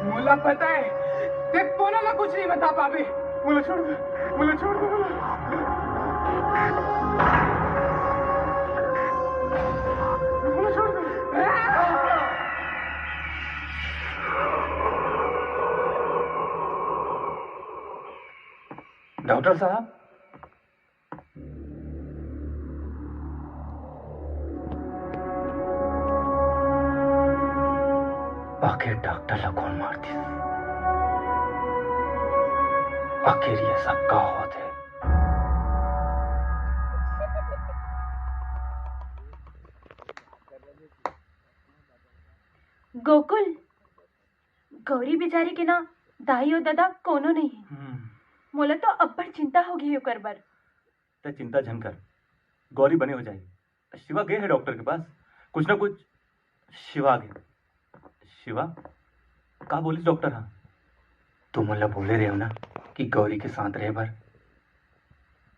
मुला पता है देख बोला ना कुछ नहीं बता पावे। मुला छोड़ दो, मुला छोड़ दो, मुला छोड़ दो। डॉक्टर साहब, आखिर डॉक्टरला कोण मारतीस? आखिर ये सब का होते? गोकुल, गौरी बेचारी के ना दाई और दादा कोनो नहीं है। मोला तो अब्बड़ चिंता होगी ओकर बर। ते चिंता झन कर, गौरी बने हो जाएगी। शिवा गए है डॉक्टर के पास, कुछ ना कुछ शिवा गए। शिवा का बोलिस डॉक्टर? हाँ तुम मोला बोले रहे हो ना कि गौरी के साथ रहे बर।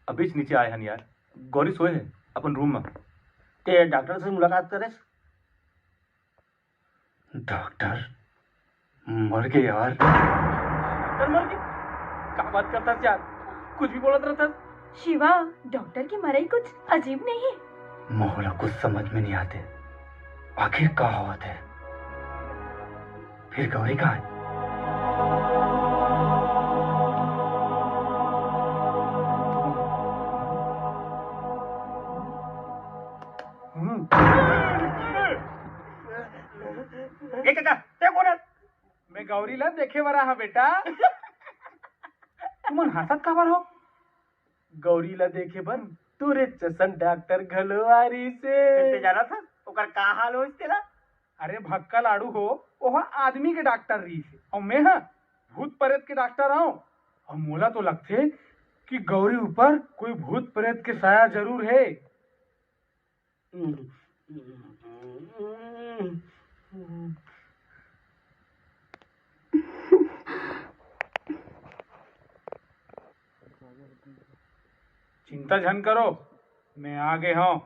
अभी नीचे आए हन यार, गौरी सोए है अपन रूम में। ते डॉक्टर से मुलाकात करेस? डॉक्टर मर गए यार। डॉक्टर मर गए? क्या बात करता यार, कुछ भी बोलत रहता। शिवा, डॉक्टर की मराई कुछ अजीब नहीं है। मोहला कुछ समझ में नहीं आते, आखिर का हुआ थे? फिर गौरी कहाँ है? ये काका ते कोण है? मैं गौरीला देखे बरा हा बेटा। तुमन हसत का बर हो? गौरीला देखे बर तुरे चसन डॉक्टर घलोवारी से ते जाना था ओकर का हाल होइस तेला? अरे भक्का लाड़ू हो, वह आदमी के डॉक्टर रही से और मैं हाँ भूत प्रेत के डॉक्टर हूँ। और मोला तो लगते कि गौरी ऊपर कोई भूत प्रेत के साया जरूर है। चिंता झन करो, मैं आगे हूँ।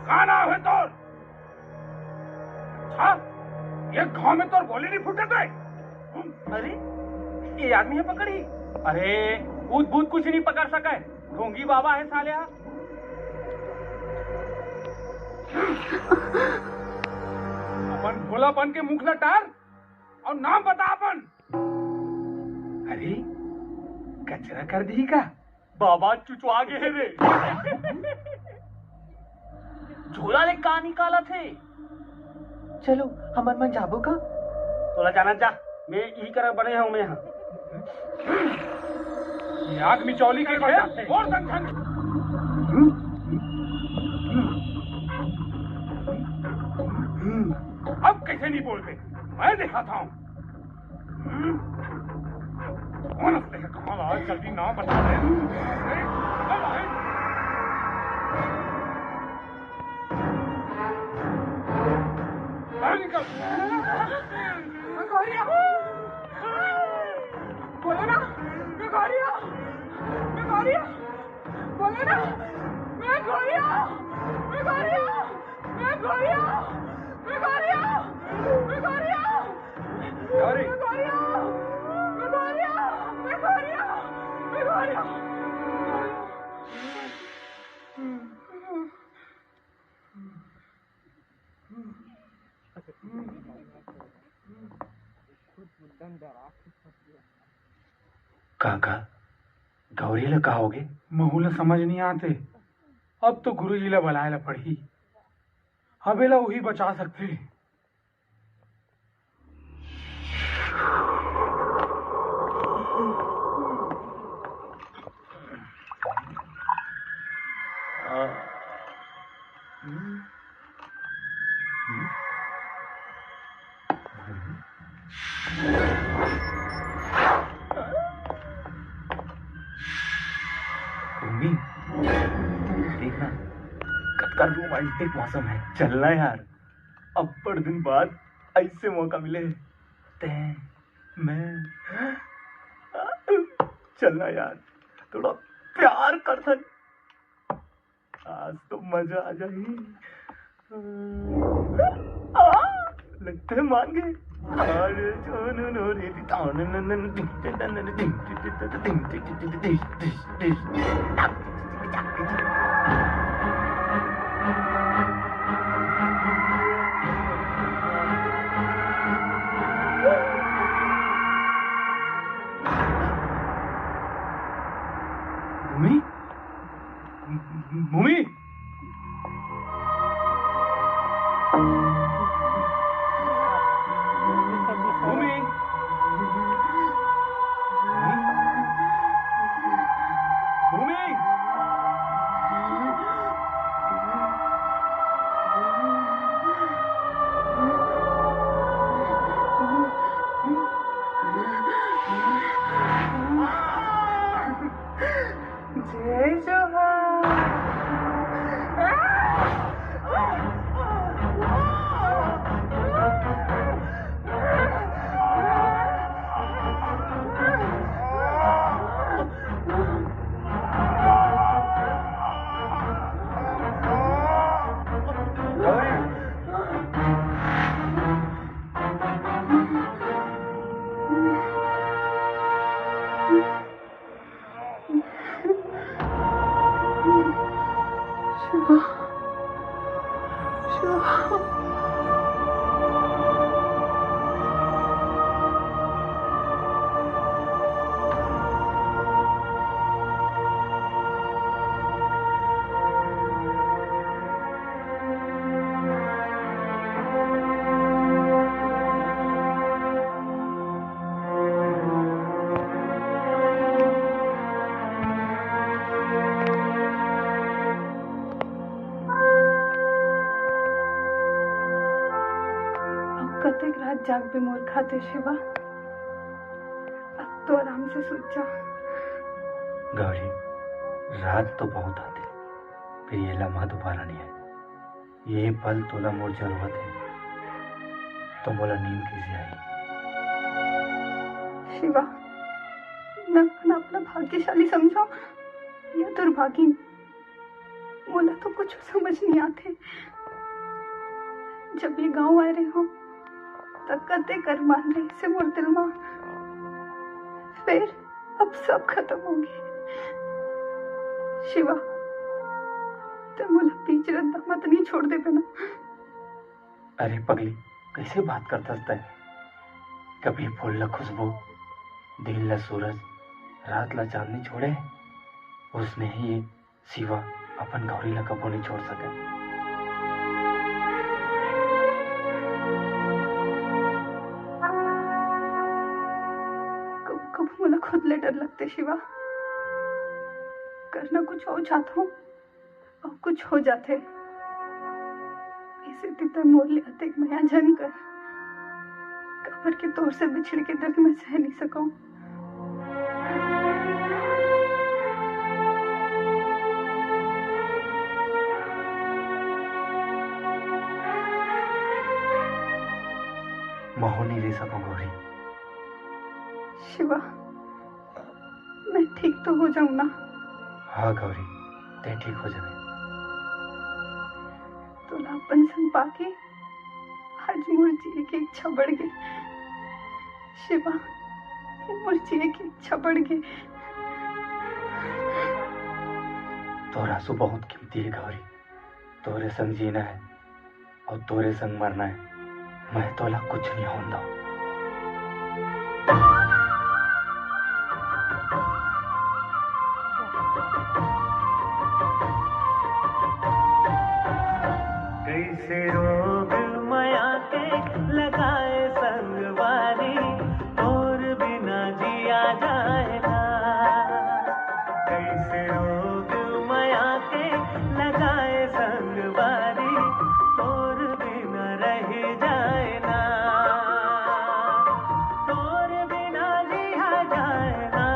का नाम है तोर? अच्छा, ये गांव में तोर बोली नहीं फूटे गए? अरे ये आदमी है पकड़ी। अरे भूत भूत कुछ नहीं पकड़ सका है, ढोंगी बाबा है सालिया। अपन भोलापन के मुख लटार और नाम बता अपन। अरे कचरा कर दी का? बाबा चुचवा गए रे। झोला ले का निकाला थे? चलो हमार मन जाबो का? तोला जाना जा, मैं यही कर बने हूँ मैं यहाँ। ये आग मिचौली के खेल और संगठन। अब कैसे नहीं बोलते? मैं दिखाता हूँ। कौन हंसते हैं? कहाँ लाए? जल्दी नाम बता दे। बोलो ना, मैं गौरिया, मैं गौरिया, बोलो ना, मैं गौरिया, मैं गौरिया, मैं गौरिया, मैं गौरिया, मैं गौरिया, गौरी, मैं गौरिया, मैं गौरिया, मैं गौरिया, मैं गौरिया। काका गौरी ला का होगे? महूला समझ नहीं आते। अब तो गुरुजी ला बुलाए ला पड़ी, हवेला वही बचा सकते। मम्मी देखना, कब का रोमांटिक मौसम है, चलना यार। अब बड़ दिन बाद ऐसे मौका मिले ते मैं चलना यार, थोड़ा प्यार कर था, आज तो मजा आ जाए। लगता है मान गए। भूमि, भूमि, जय जोहार। कतेक रात जाग भी मोर खाते शिवा, अब तो आराम से सूत जा। गौरी, रात तो बहुत आती, फिर ये लम्हा दोबारा नहीं है। ये पल तोला मोर जरूरत है, तो मोला नींद कैसे आई? शिवा, मैं अपना भाग्यशाली समझो या दुर्भागी, मोला तो कुछ समझ नहीं आते। जब ये गांव आ रहे हो तब कते कर मान रही से मोर दिल में, फिर अब सब खत्म हो गए। शिवा, तो मोला बीच रद्दा मत नहीं छोड़ दे बिना। अरे पगली, कैसे बात करता है? कभी फूल ला खुशबू, दिन ला सूरज, रात ला चांदनी छोड़े, उसने ही ये शिवा अपन गौरी ला कबो नहीं छोड़ सके। मोला खुद ले डर लगते शिवा, करना कुछ और चाहता हूँ और कुछ हो जाते। इसे तितर मोर ले आते मैं जन कर कबर के तौर से बिछड़ के दर्द में सह नहीं सकूं। महो नहीं ले सकूं गौरी। शिवा, मैं ठीक तो हो जाऊं ना? हाँ गौरी, ते ठीक हो जाए। तोला अपन संग पाके आज मोर जिए की इच्छा बढ़ गई। शिवा, मोर जिए की इच्छा बढ़ गई। तोरा आंसू बहुत कीमती है गौरी, तोरे संग जीना है और तोरे संग मरना है। मैं तोला कुछ नहीं होंदा। कैसे रोग माया के लगाए संगवारी, और बिना जिया जाए ना। कैसे रोग माया के लगाए संगवारी, और बिना रह जाए ना। और बिना जिया जाए ना,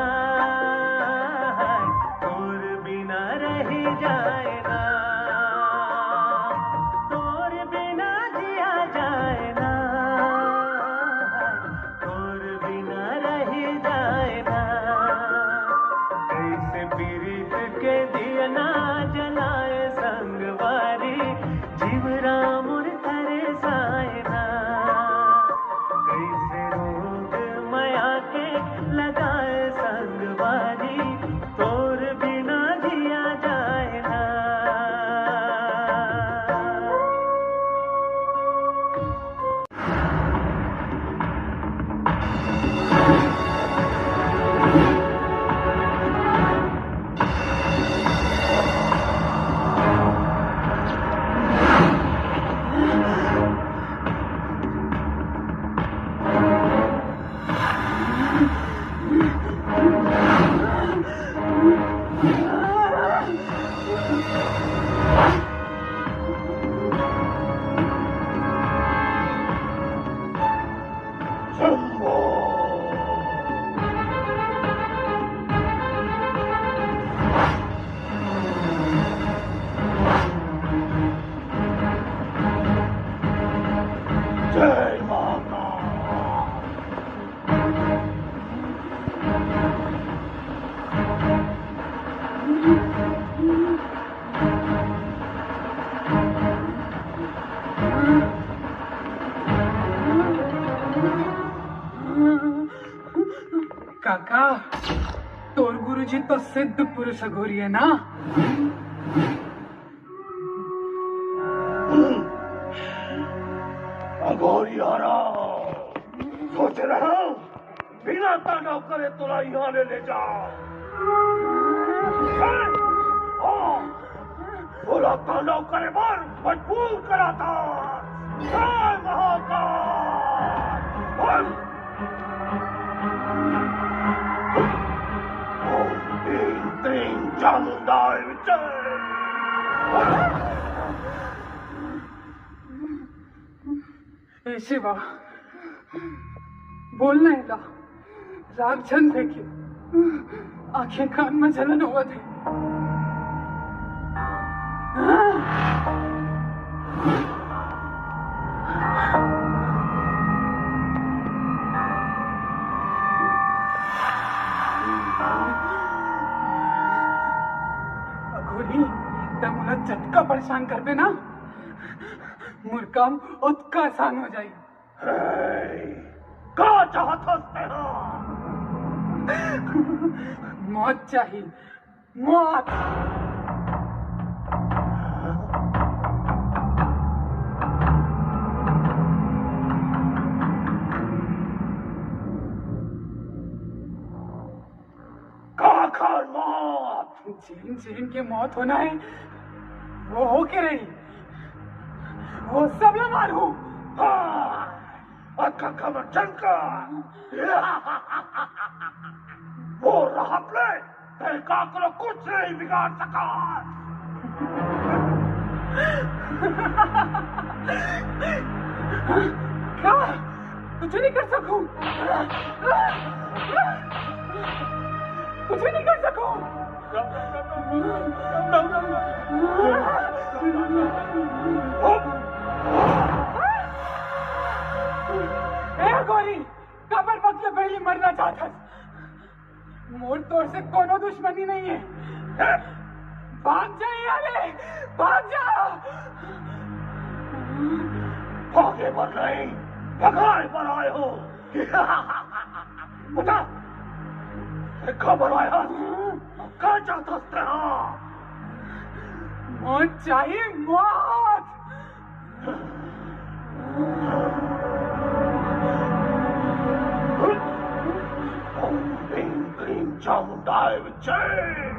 और बिना रह जाए ना। बिना जय महाकाल। काका, तोर गुरुजी तो सिद्ध पुरुष अघोरी है ना? अघोरी आ रहा, सोच रहा हूं बिना तांडव करे तोला यहाँ ले जाओ। बोला तांडव करे पर मजबूर कराता। जय महाकाल। ओम ह्रीं क्लीं चामुंडाय विजय। ए शिवा, बोलना है ला, राग छन फेंकी, आंखें कान में जलन हुआ थे। अघोरी, तब मुझे झटका परेशान कर पे ना, मुर काम उत्का आसान हो जाए। क्या चाहता है? मौत चाहिए, मौत। काखर मौत। जिन जिन की मौत होना है वो हो के रही, वो सब ला मारू। खबर चलकर वो राहत ले, तेरे को कुछ नहीं बिगाड़ सका। क्या कुछ नहीं कर सकूं? कुछ नहीं कर सकूं? गोरी, कबर बदले पहले मरना चाहता। मोर तोर से कोनो दुश्मनी नहीं है। भाग जा यारे, भाग जा। भागे पर नहीं, भगाए पर आए हो। बता, खबर आया, क्या चाहता है? मौत चाहिए, मौत। चामुंडाय विजय।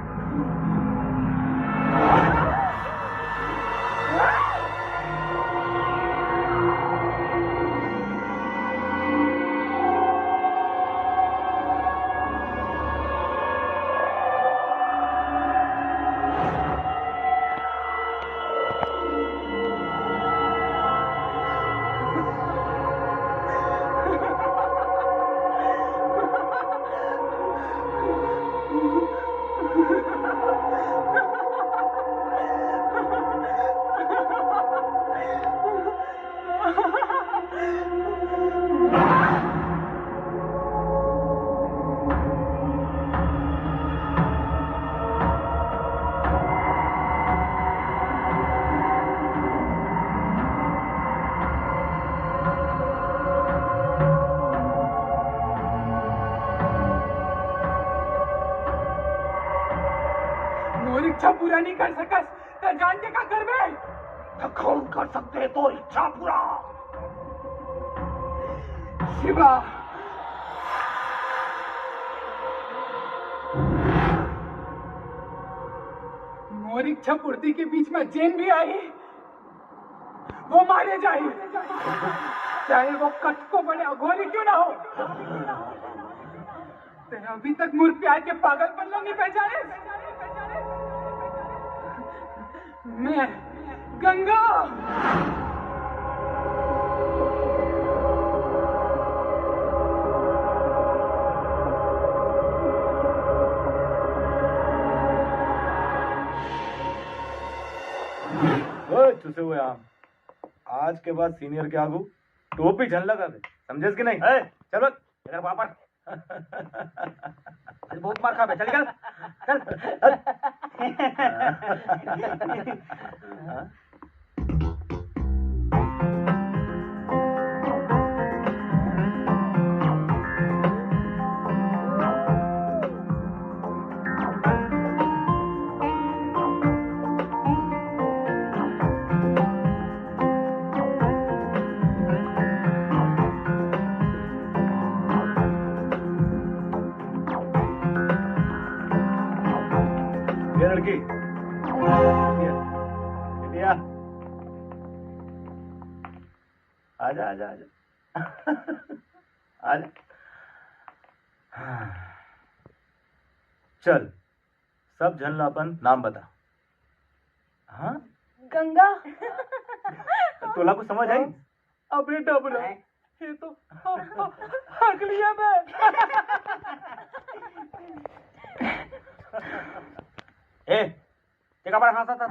इच्छा पूरा नहीं कर सकस तो जान के क्या करबे? तो कौन कर सकते तो इच्छा पूरा? शिवा, मोर इच्छा पूर्ति के बीच में जैन भी आई, वो मारे जाए, चाहे वो कटको बड़े अघोरी क्यों ना हो। तेरा अभी तक मोर प्यार के पागलपन लोग नहीं पहचाने। मैं गंगा। चुसे हुए आम, आज के बाद सीनियर के आगू टोपी झन लगा बे, समझेस कि नहीं? चल बक इधर वापस। आज बहुत मार खा बे, चल चल चल। ये लड़की इंडिया आजा आजा आजा आजा। चल सब जन ला अपन नाम बता। हाँ गंगा। तोला कुछ समझ आई? अबे डबरा, ये तो हक लिया मैं। ए देखा बड़ा हंसा था।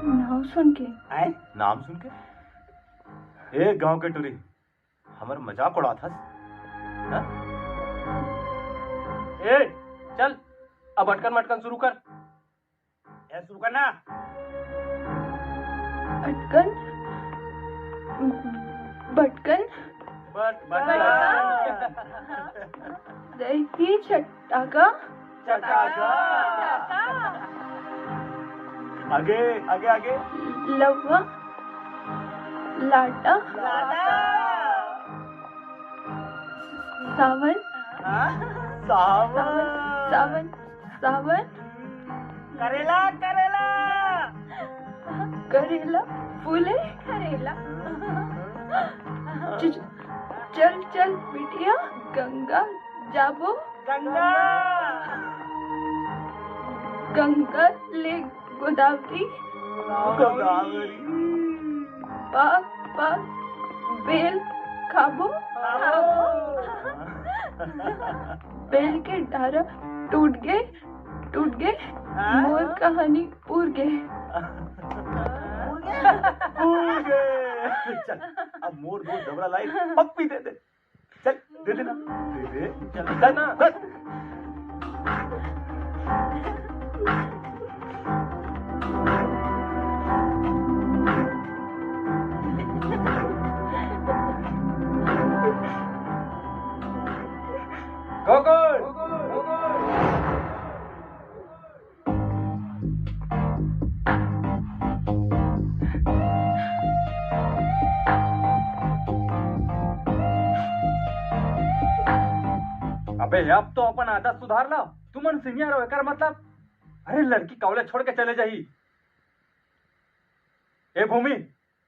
नाम सुन के आए नाम सुन के एक गांव के टुरी हमर मजाक उड़ा था। ए चल अब अटकन मटकन शुरू कर। ए शुरू करना। अटकन बटकन दही चटाका आगे आगे आगे। लवा लाटा सावन सावन सावन करेला करेला करेला फूले करेला। चल चल बिटिया गंगा जाबो गंगा गंगा ले गोदावरी पाक पाक बेल खाबो बेल के डारा टूट गए मोर कहानी पूर गए। चल अब मोर दो डबरा लाई पप्पी दे दे। चल दे देना दे दे। चल ना अबे अब तो अपन आदत सुधार ला। तुमन सीनियर हो कर मतलब। अरे लड़की कॉलेज छोड़ के चले जाही। ए भूमि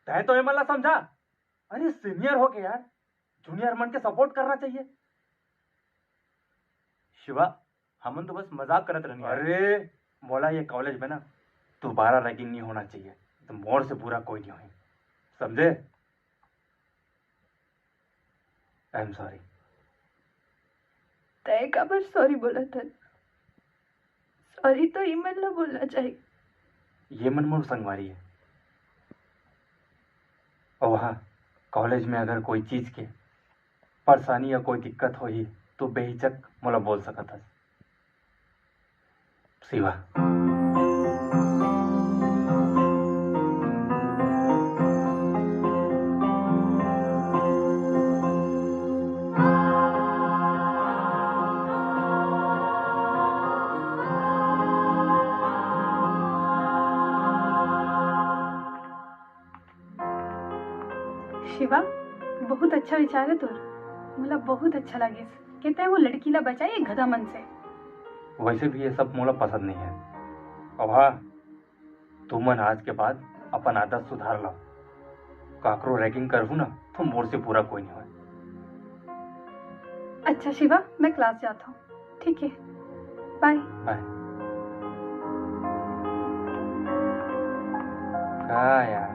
तय तो ये मला समझा। अरे सीनियर हो के यार जूनियर मन के सपोर्ट करना चाहिए। शिवा हमन तो बस मजाक करत रहनी। अरे बोला ये कॉलेज में ना दोबारा रैगिंग नहीं होना चाहिए। तो मोर से पूरा कोई नहीं होई, समझे? आई एम सॉरी। तय का बार सॉरी बोला था। सॉरी तो ईमेल ना बोलना चाहिए। ये मन मोर संगवारी है। और वहाँ कॉलेज में अगर कोई चीज के परेशानी या कोई दिक्कत होई तो बेहिचक मोला बोल सकत है। शिवा शिवा बहुत अच्छा विचार है तोर। मुला बहुत अच्छा लगे। कहते हैं वो लड़की ला बचाई गधा मन से। वैसे भी ये सब मोला पसंद नहीं है। और हाँ तुमन आज के बाद अपन आदत सुधार लो। काकरो रैगिंग करहूँ ना तो मोर से पूरा कोई नहीं हो। अच्छा शिवा मैं क्लास जाता हूँ। ठीक है बाय बाय। क्या यार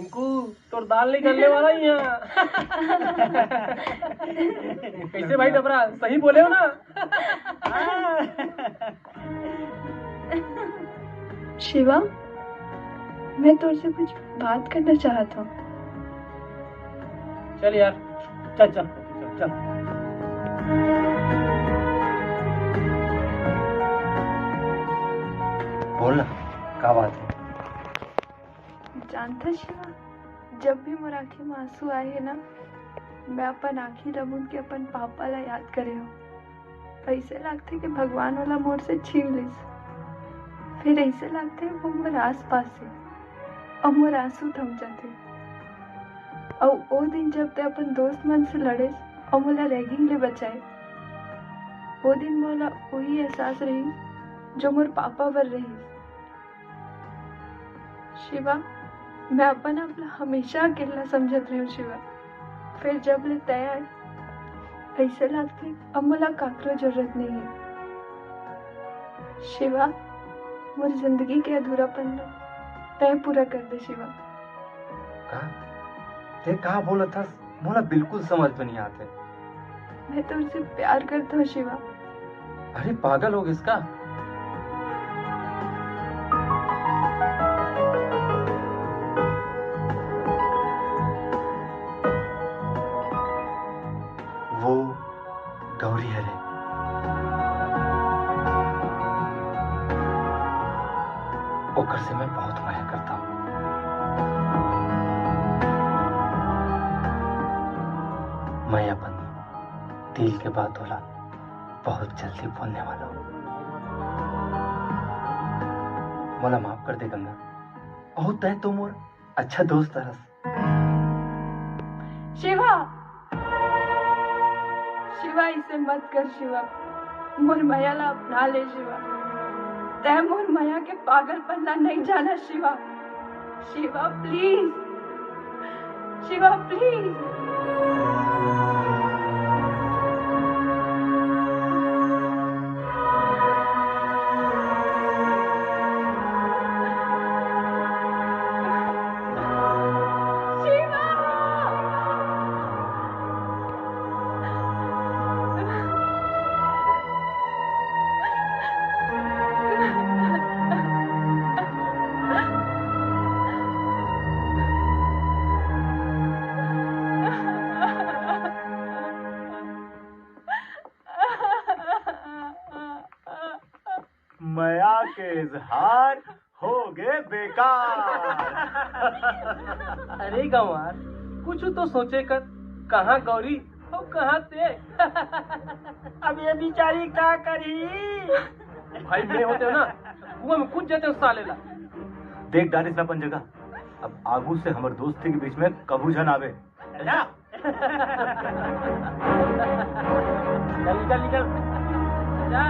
टिंकू तोर दाल नहीं गलने वाला ही यहाँ। कैसे भाई डबरा, सही बोले हो ना? शिवा, मैं तुझसे कुछ बात करना चाहता हूँ। चल यार, चल चल चल। बोल ना, क्या बात है? जानता शिवा, जब भी मोर आँखी में आंसू आए है ना, मैं अपन आँखी रबून के अपन पापा ला याद करे हो। ऐसे लगते कि भगवान वाला मोर से छीन लिस, फिर ऐसे लगते वो मोर आस पास से, और मोर आंसू थम जाते। और वो दिन जब ते अपन दोस्त मन से लड़े और मोला रैगिंग ले बचाए, वो दिन मोला वही एहसास रही जो मोर पापा बर रही। शिवा, मैं अपन आपला हमेशा अकेला समझत रही हूँ शिवा। फिर जब ले तैयार ऐसे लगते अब मोला काकरो जरूरत नहीं है। शिवा, मोर जिंदगी के अधूरापन ला तय पूरा कर दे शिवा। ते कहा बोला था, मोला बिल्कुल समझ में नहीं आते। मैं तुझसे प्यार करता हूँ शिवा। अरे पागल हो गई इसका। वो गौरी है रे। ओकर से मैं बहुत माया करता हूँ। मैं अपन दिल के बात होला बहुत जल्दी बोलने वाला हूँ। मोला माफ कर दे गंगा। ओ तय तो मोर अच्छा दोस्त तरस। शिवा, शिवा इसे मत कर शिवा। मोर माया ला अपना ले शिवा। तय मोर माया के पागलपन ला नहीं जाना शिवा। Shiva please, Shiva please. माया के इजहार हो गए बेकार। अरे गंवार, कुछ तो सोचे कर, कहाँ गौरी और कहाँ ते। अब ये बिचारी क्या करी? भाई मैं होते हो ना, कुआं में कूद जाते हो साले ला। देख डालिस अपन जगह, अब आगू से हमारे दोस्ती के बीच में कबू जन आवे। निकल निकल जा।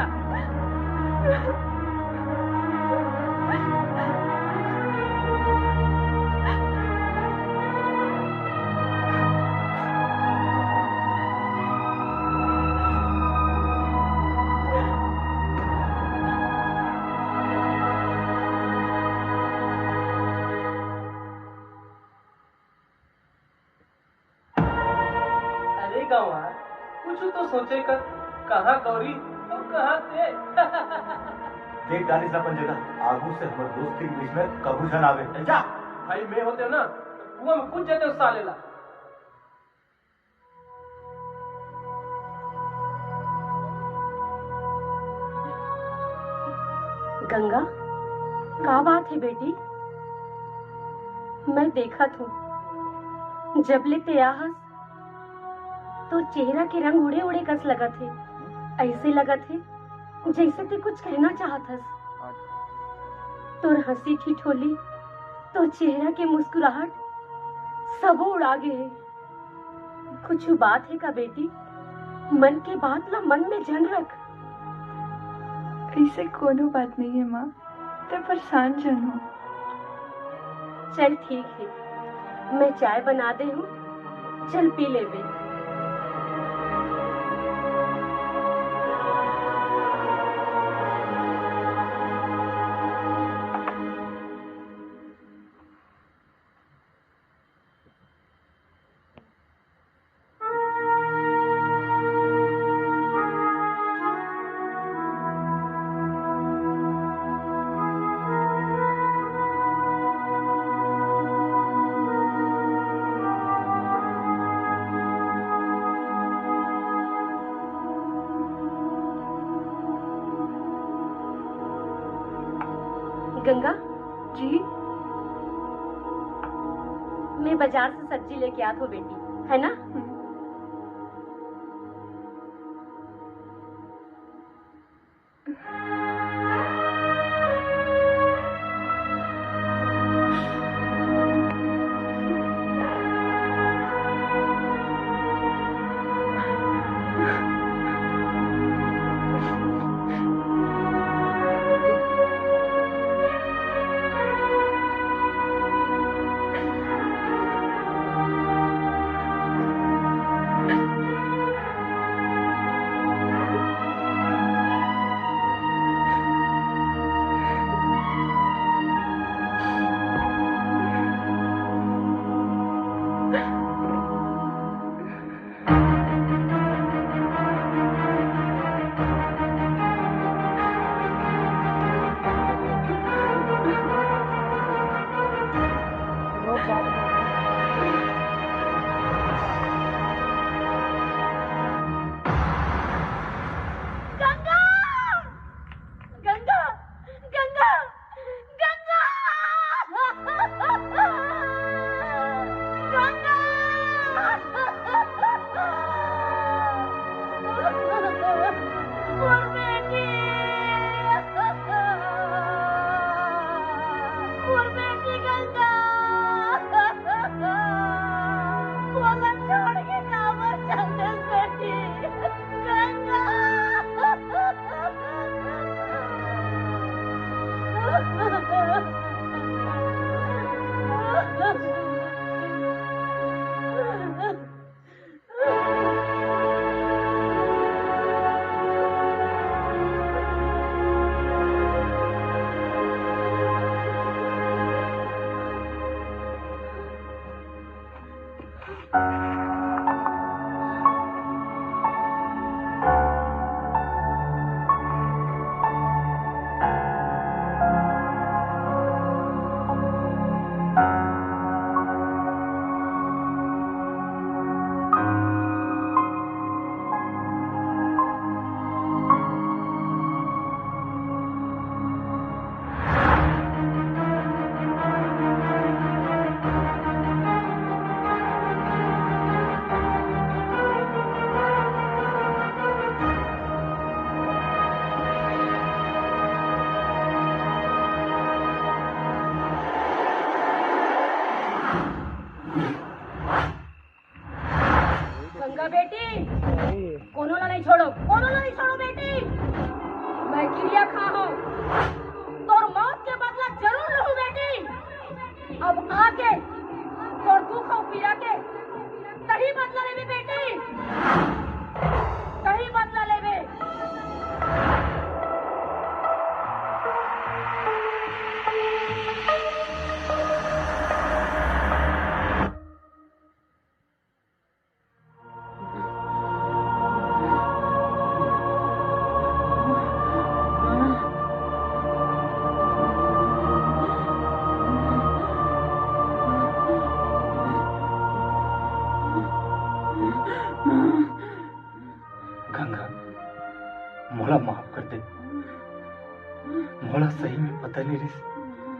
अरे गंवार, कुछ तो सोचे कर, कहाँ गौरी और कहाँ ते। देख डालिस अपन जगह, आगू से हमारे दोस्ती के बीच में कबू जन आवे। जा भाई मैं होते हो ना, कुआं में कूद जाते हो साले ला। गंगा, क्या बात है बेटी? मैं देखा था जब ले तयाहस तो चेहरा के रंग उड़े उड़े कस लगा थे। ऐसे लगा थे जैसे ते कुछ कहना चाहत हस। तोर हंसी ठिठोली, तो चेहरा के मुस्कुराहट सबो उड़ा गए है। कुछ बात है का बेटी? मन के बात ला मन में जन रख। ऐसे कोनो बात नहीं है माँ, ते परेशान जन हो। चल ठीक है, मैं चाय बना दे हूँ, चल पी ले बे। गंगा जी मैं बाजार से सब्जी लेके आत हूँ बेटी, है ना?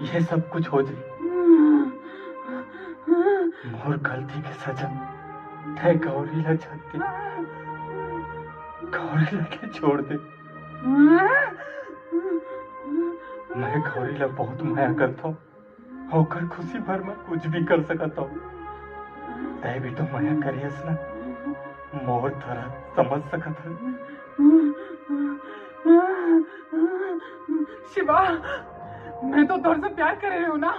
ये सब कुछ हो जाए मोर गलती के सजा तय गौरी ला जाते गौरी ला के छोड़ दे। मैं गौरी ला बहुत माया करता हूँ, होकर खुशी भर में कुछ भी कर सकता हूँ। तय भी तो माया करियस ना, मोर तरह समझ सकता है। शिवा, मैं तो तोर से प्यार कर रही हूँ ना,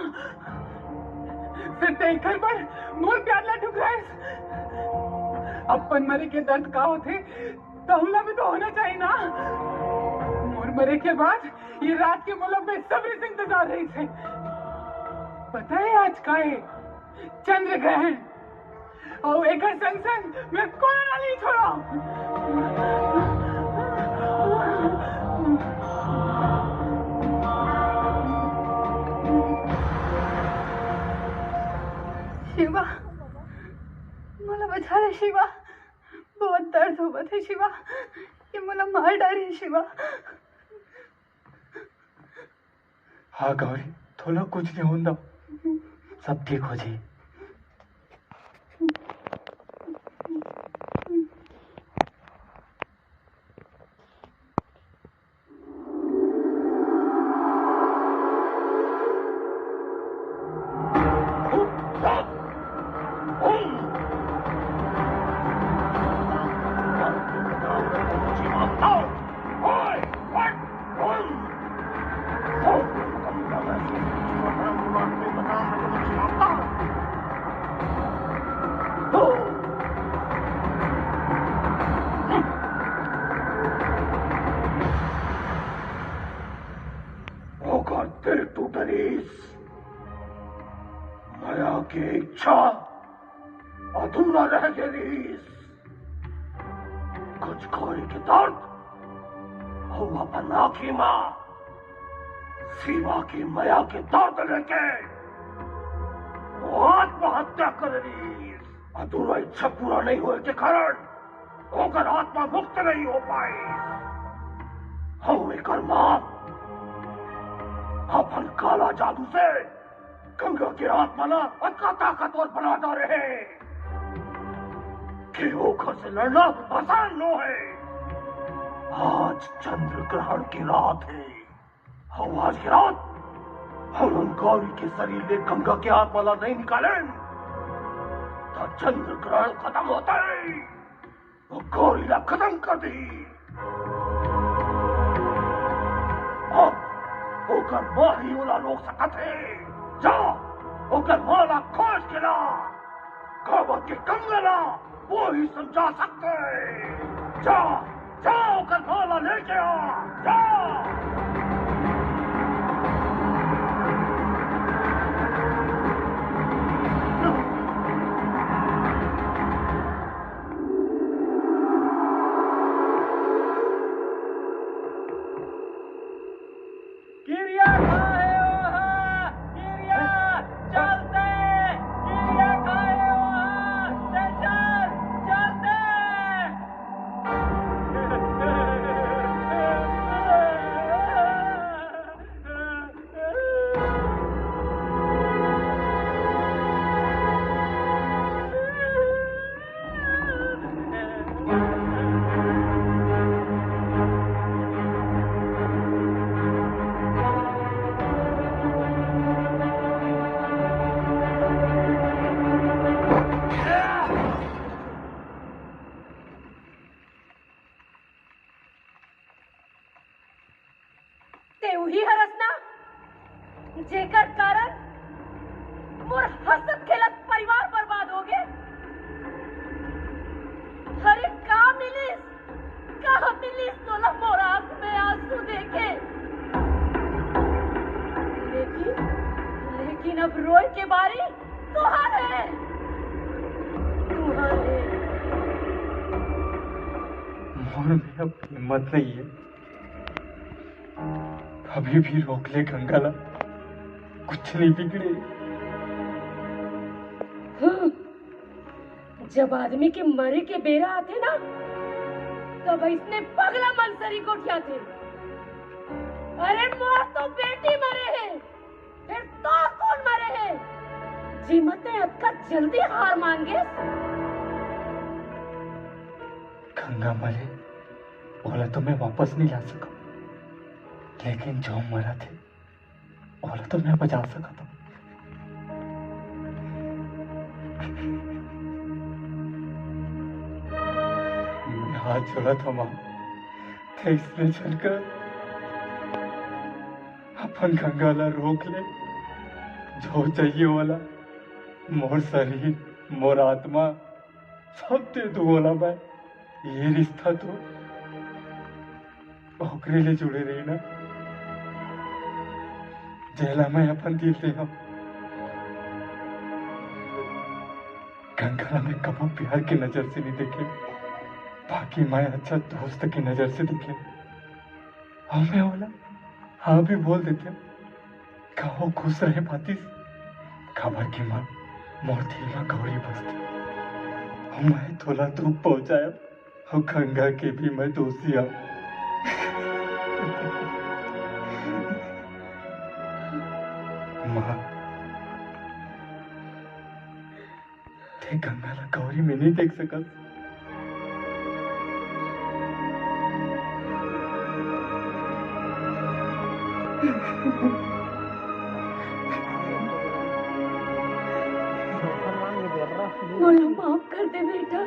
फिर देखकर पर मोर प्यार ला ठुकराए। अपन मरे के दर्द का होते तो हमला भी तो होना चाहिए ना। मोर मरे के बाद ये रात के मोला बेसब्री से इंतजार रही थे। पता है आज का है चंद्र ग्रहण, और एक संग संग मैं कोरोना नहीं छोड़ा। शिवा, मला बचा ले शिवा, बहुत दर्द हो है शिवा, ये मला मार डाले शिवा। हाँ गौरी, थोड़ा कुछ नहीं होता, सब ठीक हो जाए। माया की इच्छा अधूरा रह गई। कुछ कोई के दर्द और अपन आखी माँ शिवा की माया के दर्द लेके वो आत्महत्या कर रही। अधूरा इच्छा पूरा नहीं होने के कारण होकर आत्मा मुक्त नहीं हो पाई। हम लेकर माँ अपन काला जादू से गंगा की आत्मा ना अतना ताकतवर बनाता रहे कि ओखर से लड़ना आसान न है। आज चंद्र ग्रहण की रात है। हम आज की रात हम गौरी के शरीर में गंगा की आत्मा ला नहीं निकाले तो चंद्र ग्रहण खत्म होता है वो गौरी ला खत्म कर दी। अब होकर माँ ही वाला लोग सकत है। जाओ होकर माला खोज के ला, काबा के कंगना वो ही समझा सकते हैं। जाओ जाओ होकर माला लेके आ, जाओ। जेकर कारण मोर हसत खेलत परिवार बर्बाद हो गए। अरे का मिलिस तोला मोर आंख में आंसू देखे। लेकिन अब रोए के बारी तुम्हारे मोर में अब हिम्मत नहीं है। अभी भी रोक ले गंगाला, कुछ नहीं बिगड़े। जब आदमी के मरे के बेरा आते ना तब इसने पगला मंसरी को उठा थे। अरे मोर तो बेटी मरे है, फिर तो कौन मरे है? जीमते अक्का जल्दी हार मांगे। गंगा मरे बोला तो मैं वापस नहीं ला सका, लेकिन जो मरा थे बोला तो मैं बचा सका था। मैं हाथ जोड़ा था मां, थे इसने चलकर अपन गंगाला रोक ले। जो चाहिए वाला मोर शरीर मोर आत्मा सब दे दो बोला मैं। ये रिश्ता तो ओकरे ले जुड़े रही ना, जेला में अपन दिल दे। गंगाला में कबो प्यार की नजर से नहीं देखे, बाकी मैं अच्छा दोस्त की नजर से देखे। हमें बोला हाँ भी बोल देते, कहो खुश रहे पातीस। खबर की माँ मोर दिल में गौरी बसती, मैं थोड़ा दुख पहुंचाया और गंगा के भी मैं दोषी हूँ। मैं गंगा ला गौरी में नहीं देख सका। मोला माफ कर दे बेटा।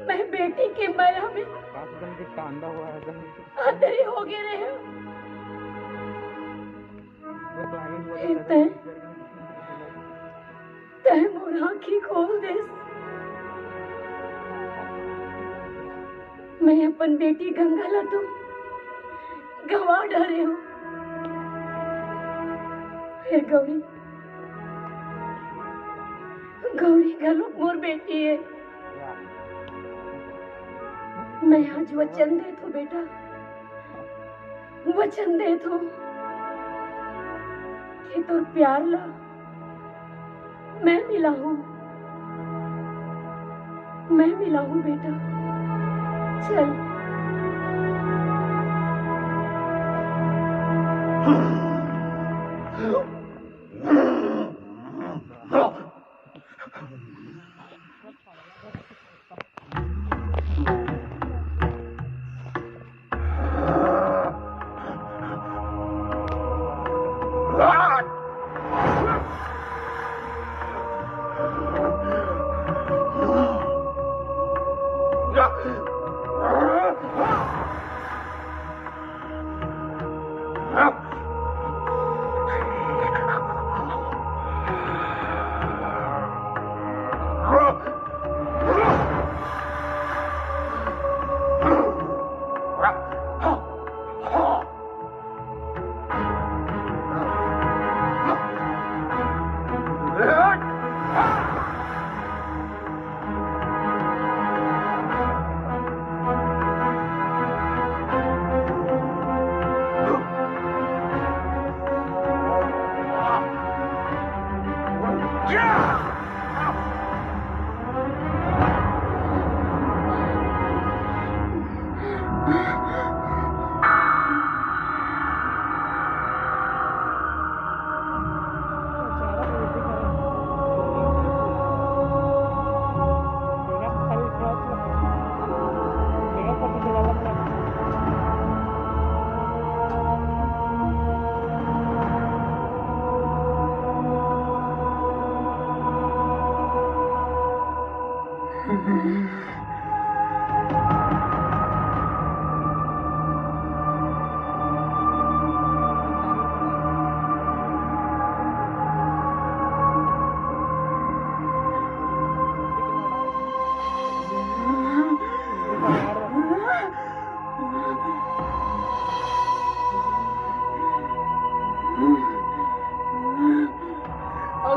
मैं बेटी के माया में अंधेरी हो गए रहे। तय मोर आँखी खोल दे। मैं अपन बेटी गंगा ला तो गवा डरे हूँ। हे गौरी, गौरी गलोक मोर बेटी है। मैं आज वचन दे तू बेटा, वचन दे तू कि तोर प्यार ला मैं मिला हूँ बेटा। चल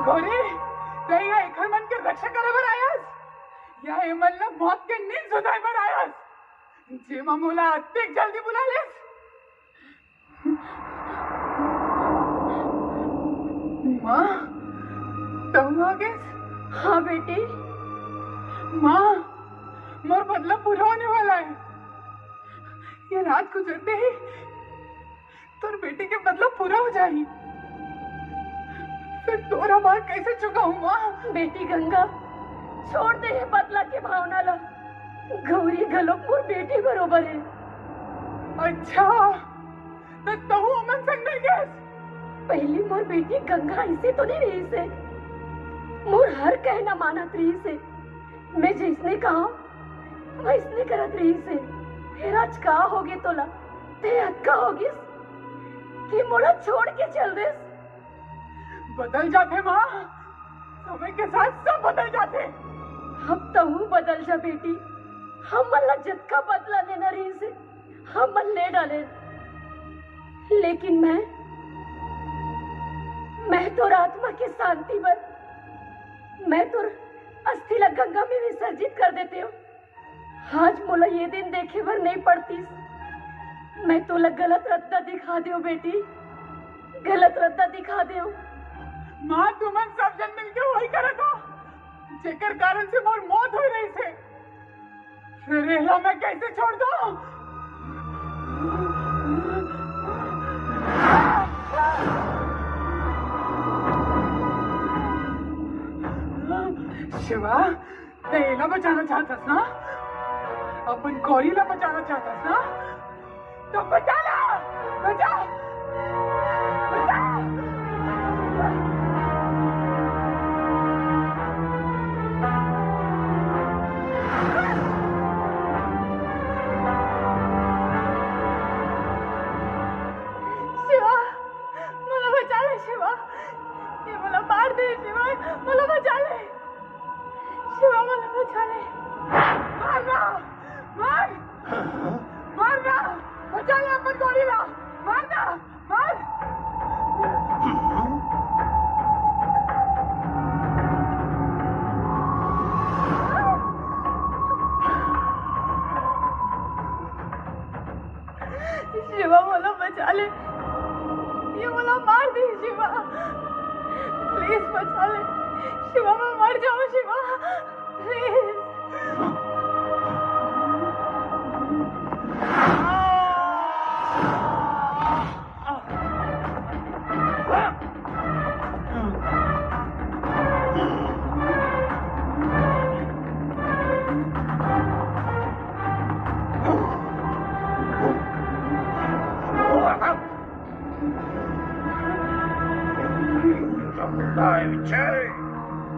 घोरी ते या एखर मन के रक्षा करे बर आयास या एमन ला मौत के नींद सुधाय बर आयास जेमा मोला अत्येक जल्दी बुला लेस माँ तुम आ गए? हाँ बेटी। माँ मोर बदला पूरा होने वाला है। ये रात गुजरते ही तुम बेटी के बदला पूरा हो जाएगी। फिर तोरा मार कैसे चुकाऊं माँ? बेटी गंगा छोड़ दे ये बदला के भावना ला। गौरी गलोक मोर बेटी बरोबर है। अच्छा तो तहु अमन संग मिल गए? पहली मोर बेटी गंगा ऐसे तो नहीं रही से। मोर हर कहना मानत रही से। मैं जिसने कहा वैसने करत रही से। फिर आज का होगे तोला ते अक्का होगी कि मोला छोड़ के चल दे। बदल जाते माँ, समय के साथ सब बदल जाते। अब तो हूँ बदल जा बेटी। हम मल्ला जत का बदला लेना रही से हम मन ले डाले। लेकिन मैं तो आत्मा की शांति पर मैं तो अस्थि ला गंगा में विसर्जित कर देते हो। आज मोला ये दिन देखे भर नहीं पड़ती। मैं तो गलत रद्दा दिखा दे बेटी, गलत रद्दा दिखा दे। माँ तुमन सब जन मिलके वही करे था जेकर कारण से मोर मौत हो रही से। फिर एला मैं कैसे छोड़ दूं? शिवा तेला बचाना चाहतास ना, अपन गौरीला बचाना चाहतास ना, तो बचा ला, बचा, बचा। शिवा मला बचा ले, शिवा ये मला मार दे, शिवा मला बचा ले, शिवा मला बचा ले, मारना, मारना, बचा ले अपन गौरीला, मारना, मार। शिवा मला बचा ले, ये मला मार दे, शिवा प्लीज बचा ले, शिवा मैं मर जाऊं, शिवा प्लीज।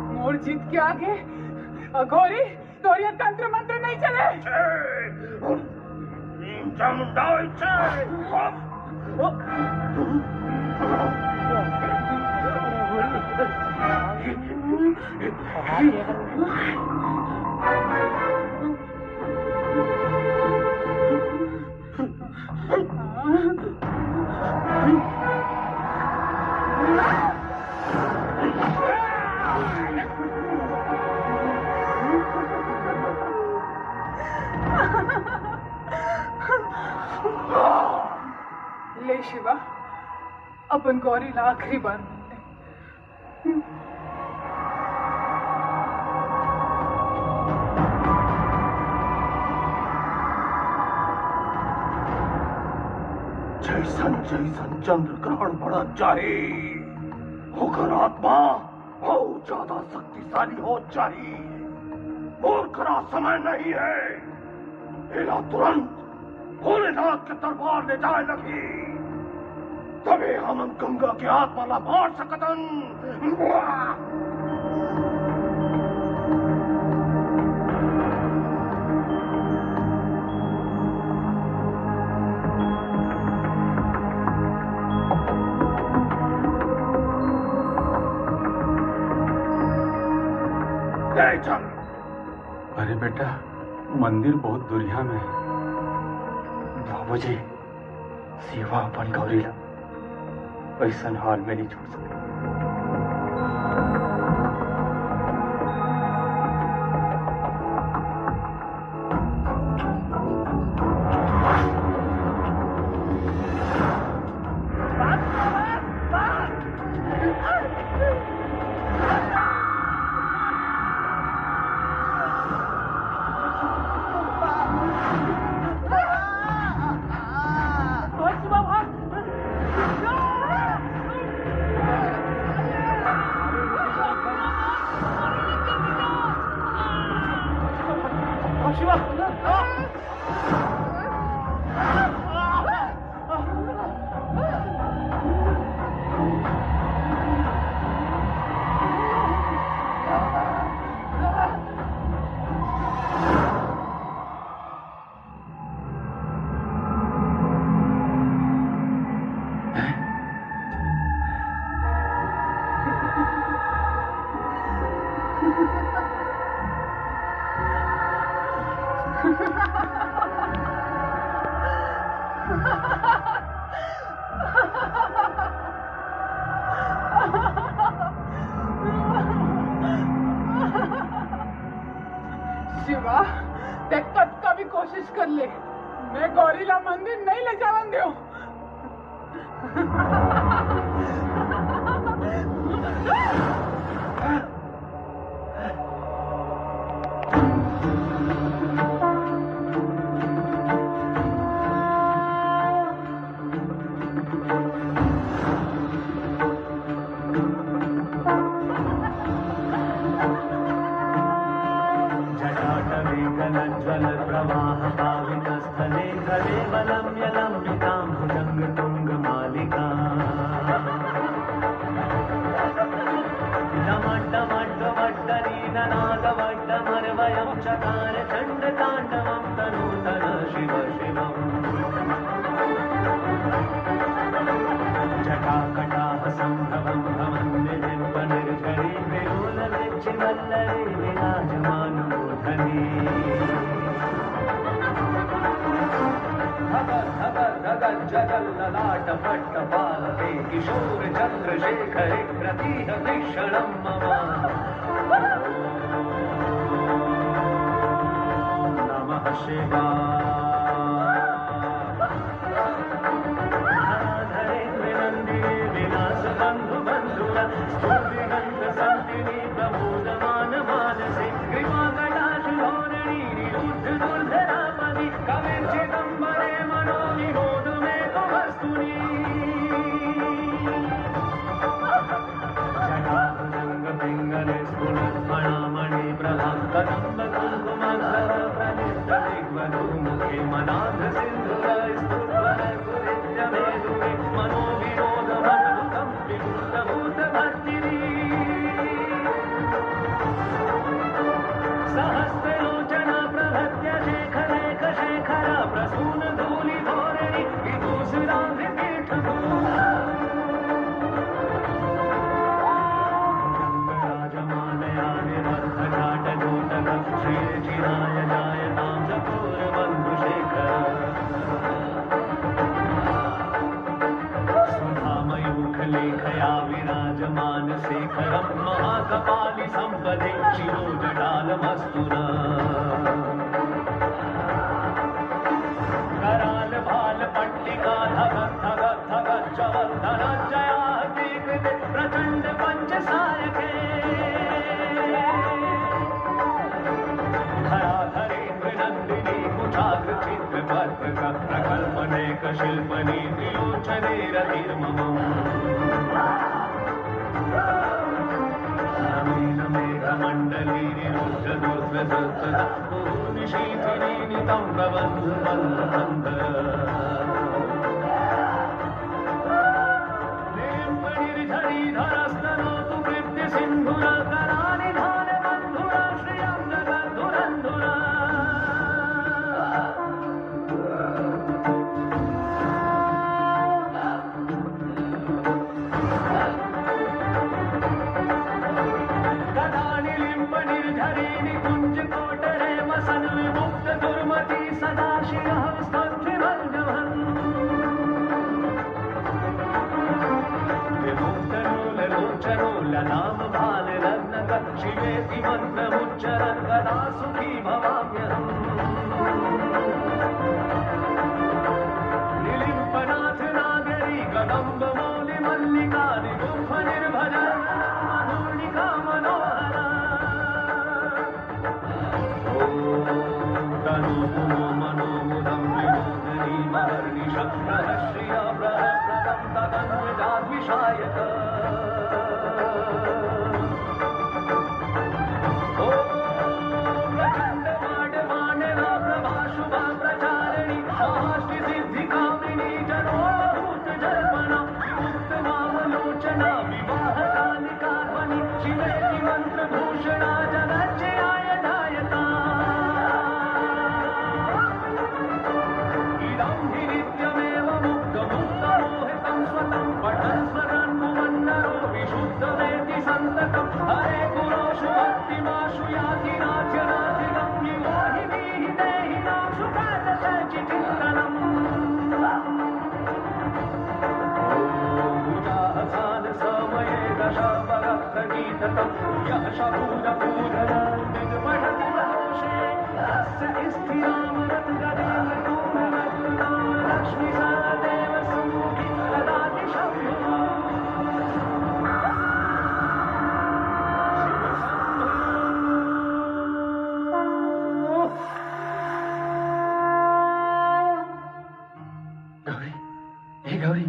मोर जीत के आगे अघोरी तोरिया तंत्र मंत्र नहीं चले। ले शिवा अपन गौरीला आखिरी बार मिलते। जैसन जैसन चंद्र ग्रहण बढ़ा चाहे होकर आत्मा और ज्यादा शक्तिशाली हो चाहिए। मूर्ख का समय नहीं है, एला तुरंत भोलेनाथ के दरबार ले जाए लगी, तबे हम गंगा के आत्मा ला मार सकतन। ले चल। अरे बेटा, मंदिर बहुत दुरिया में है। बाबूजी, सेवा अपन गौरीला ऐसा हाल में नहीं छोड़ सकते। शिवा, ते कद का भी कोशिश कर ले, मैं गौरीला मंदिर नहीं ले जावन दे। कलेवलं यलम्बितां भुजङ्गतुङ्गमालिका डमड्डमड्डमड्डलीननादवड्डमर्वयं चकार चण्डताण्डवं तनूतन शिव शिवम् जटाकटाः सम्भवं भवन्निर्झरी विलोलविच्छिवल्लरी विराजमानमूर्धनि जगल्ललाटपट्टपालके किशोर चन्द्रशेखरे प्रतीह भीषणं मम नमः शिवाय नन्दिनी विलास बन्धु बन्धुर स्फूर्तिगन्ध सन्तिनी प्रमोदमान मानसे कृपाकटाशधोरणी निरुद्ध दुर्धरापदि कविर्चिदम्बरे मनोविनोद मे कुमस्तुनि जटाभुजङ्गपिङ्गले स्फुरत्फणामणि प्रभां कदम्ब कुङ्कुमधर प्रलिप्त दिग्वधूमुखे मनाध सिन्धुर स्तुत्वर कुरित्यमेदुमे मनोविनोदमद्भुतं विभूतभूतभर्तिनी सहस्रलोचना प्रभत्य शेखरेख शेखर प्रसून धूलि धोरणि श्रीचिराय जायतां चकोरबन्धुशेखर सुधामयूखलेखया विराजमान शेखरं महाकपालि सम्पदे शिरोजटालमस्तु न कराल भाल पट्टिका धगत् धगत् धगत् चवन्दनज्जयाः कृते प्रचण्ड पञ्चसायके धराधरेन्द्र नन्दिनी कुचाग्रचित्र पर्वक प्रकल्पनेक शिल्पनी विलोचने रतिर्ममम् नवीन मेघमण्डली निरुद्ध दुर्धृतः पूर्णिशीथिनी नितं प्रबन्धु बन्धुबन्धर निर्झरी धरस्तनोतु कृत्य सिन्धुर करानि धान बन्धुर श्रियं जगद्धुरन्धुर गदानि लिम्ब निर्झरी निकुञ्ज कोटरे मसन विमुक्त दुर्मति सदा शिरः स्तब्धिभञ्जभन् लोचनोलनाम भाल रत्नक शिवेति मन्त्रमुच्चरन् कदा सुखी भवाम्यहम् निलिम्पनाथ नागरी कदम्ब मौलि मल्लिका निगुम्फ निर्भजन मनोर्णिका मनोहर तनोमुमो मनोमुदं विनोदनी महर्निश प्रहश्रिया प्रहप्रदं तदन्वजाद्विषायक मंत्रभूषणा जगज्जयाय जायता इदं हि नित्यमेव मुक्तमुक्तमोहितं स्वतं पठन् स्मरन्मुवन्नरो विशुद्धमेति सन्ततं हरे गुरोषु भक्तिमाशु याति नाच्यनाथितं विमोहिनीहि देहिनां सुखादशचिचिन्तनम् समये दशवरक्तगीतकं यः शबूरपूरनन्दितपठति दोषे तस्य स्थिरामरङ्गदेव दूरवत्नाम लक्ष्मी सदेव सम्मुखी ददाति शम्भुः गौरी, हे Gauri,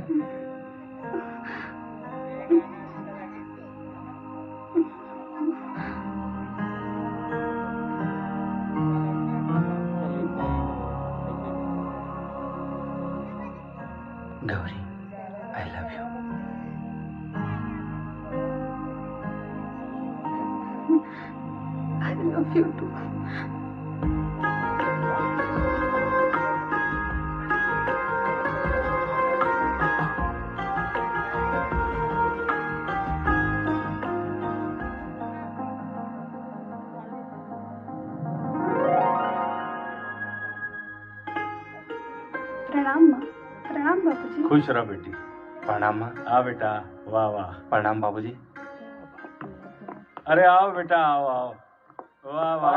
Gauri, I love you. I love you too. प्रणाम माँ। प्रणाम बाबूजी। खुश रहो बेटी। प्रणाम माँ। आ बेटा, वाह वाह। प्रणाम बाबूजी। अरे आओ बेटा, आओ आओ। वाह वाह,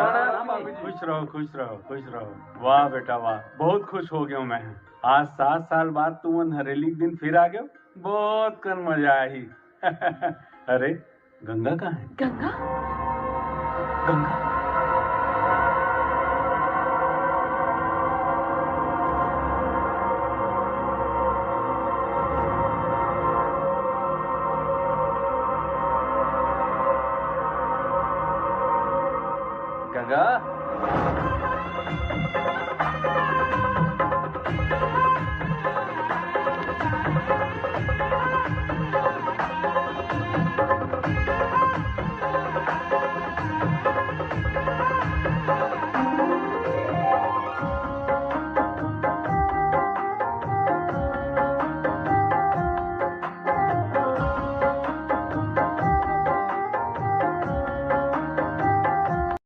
खुश रहो खुश रहो खुश रहो। वाह बेटा वाह, बहुत खुश हो गया मैं। आज 7 साल बाद तुम हरेली के दिन फिर आ गए, बहुत कर मजा आई। अरे गंगा कहाँ है? गंगा? गंगा गंगा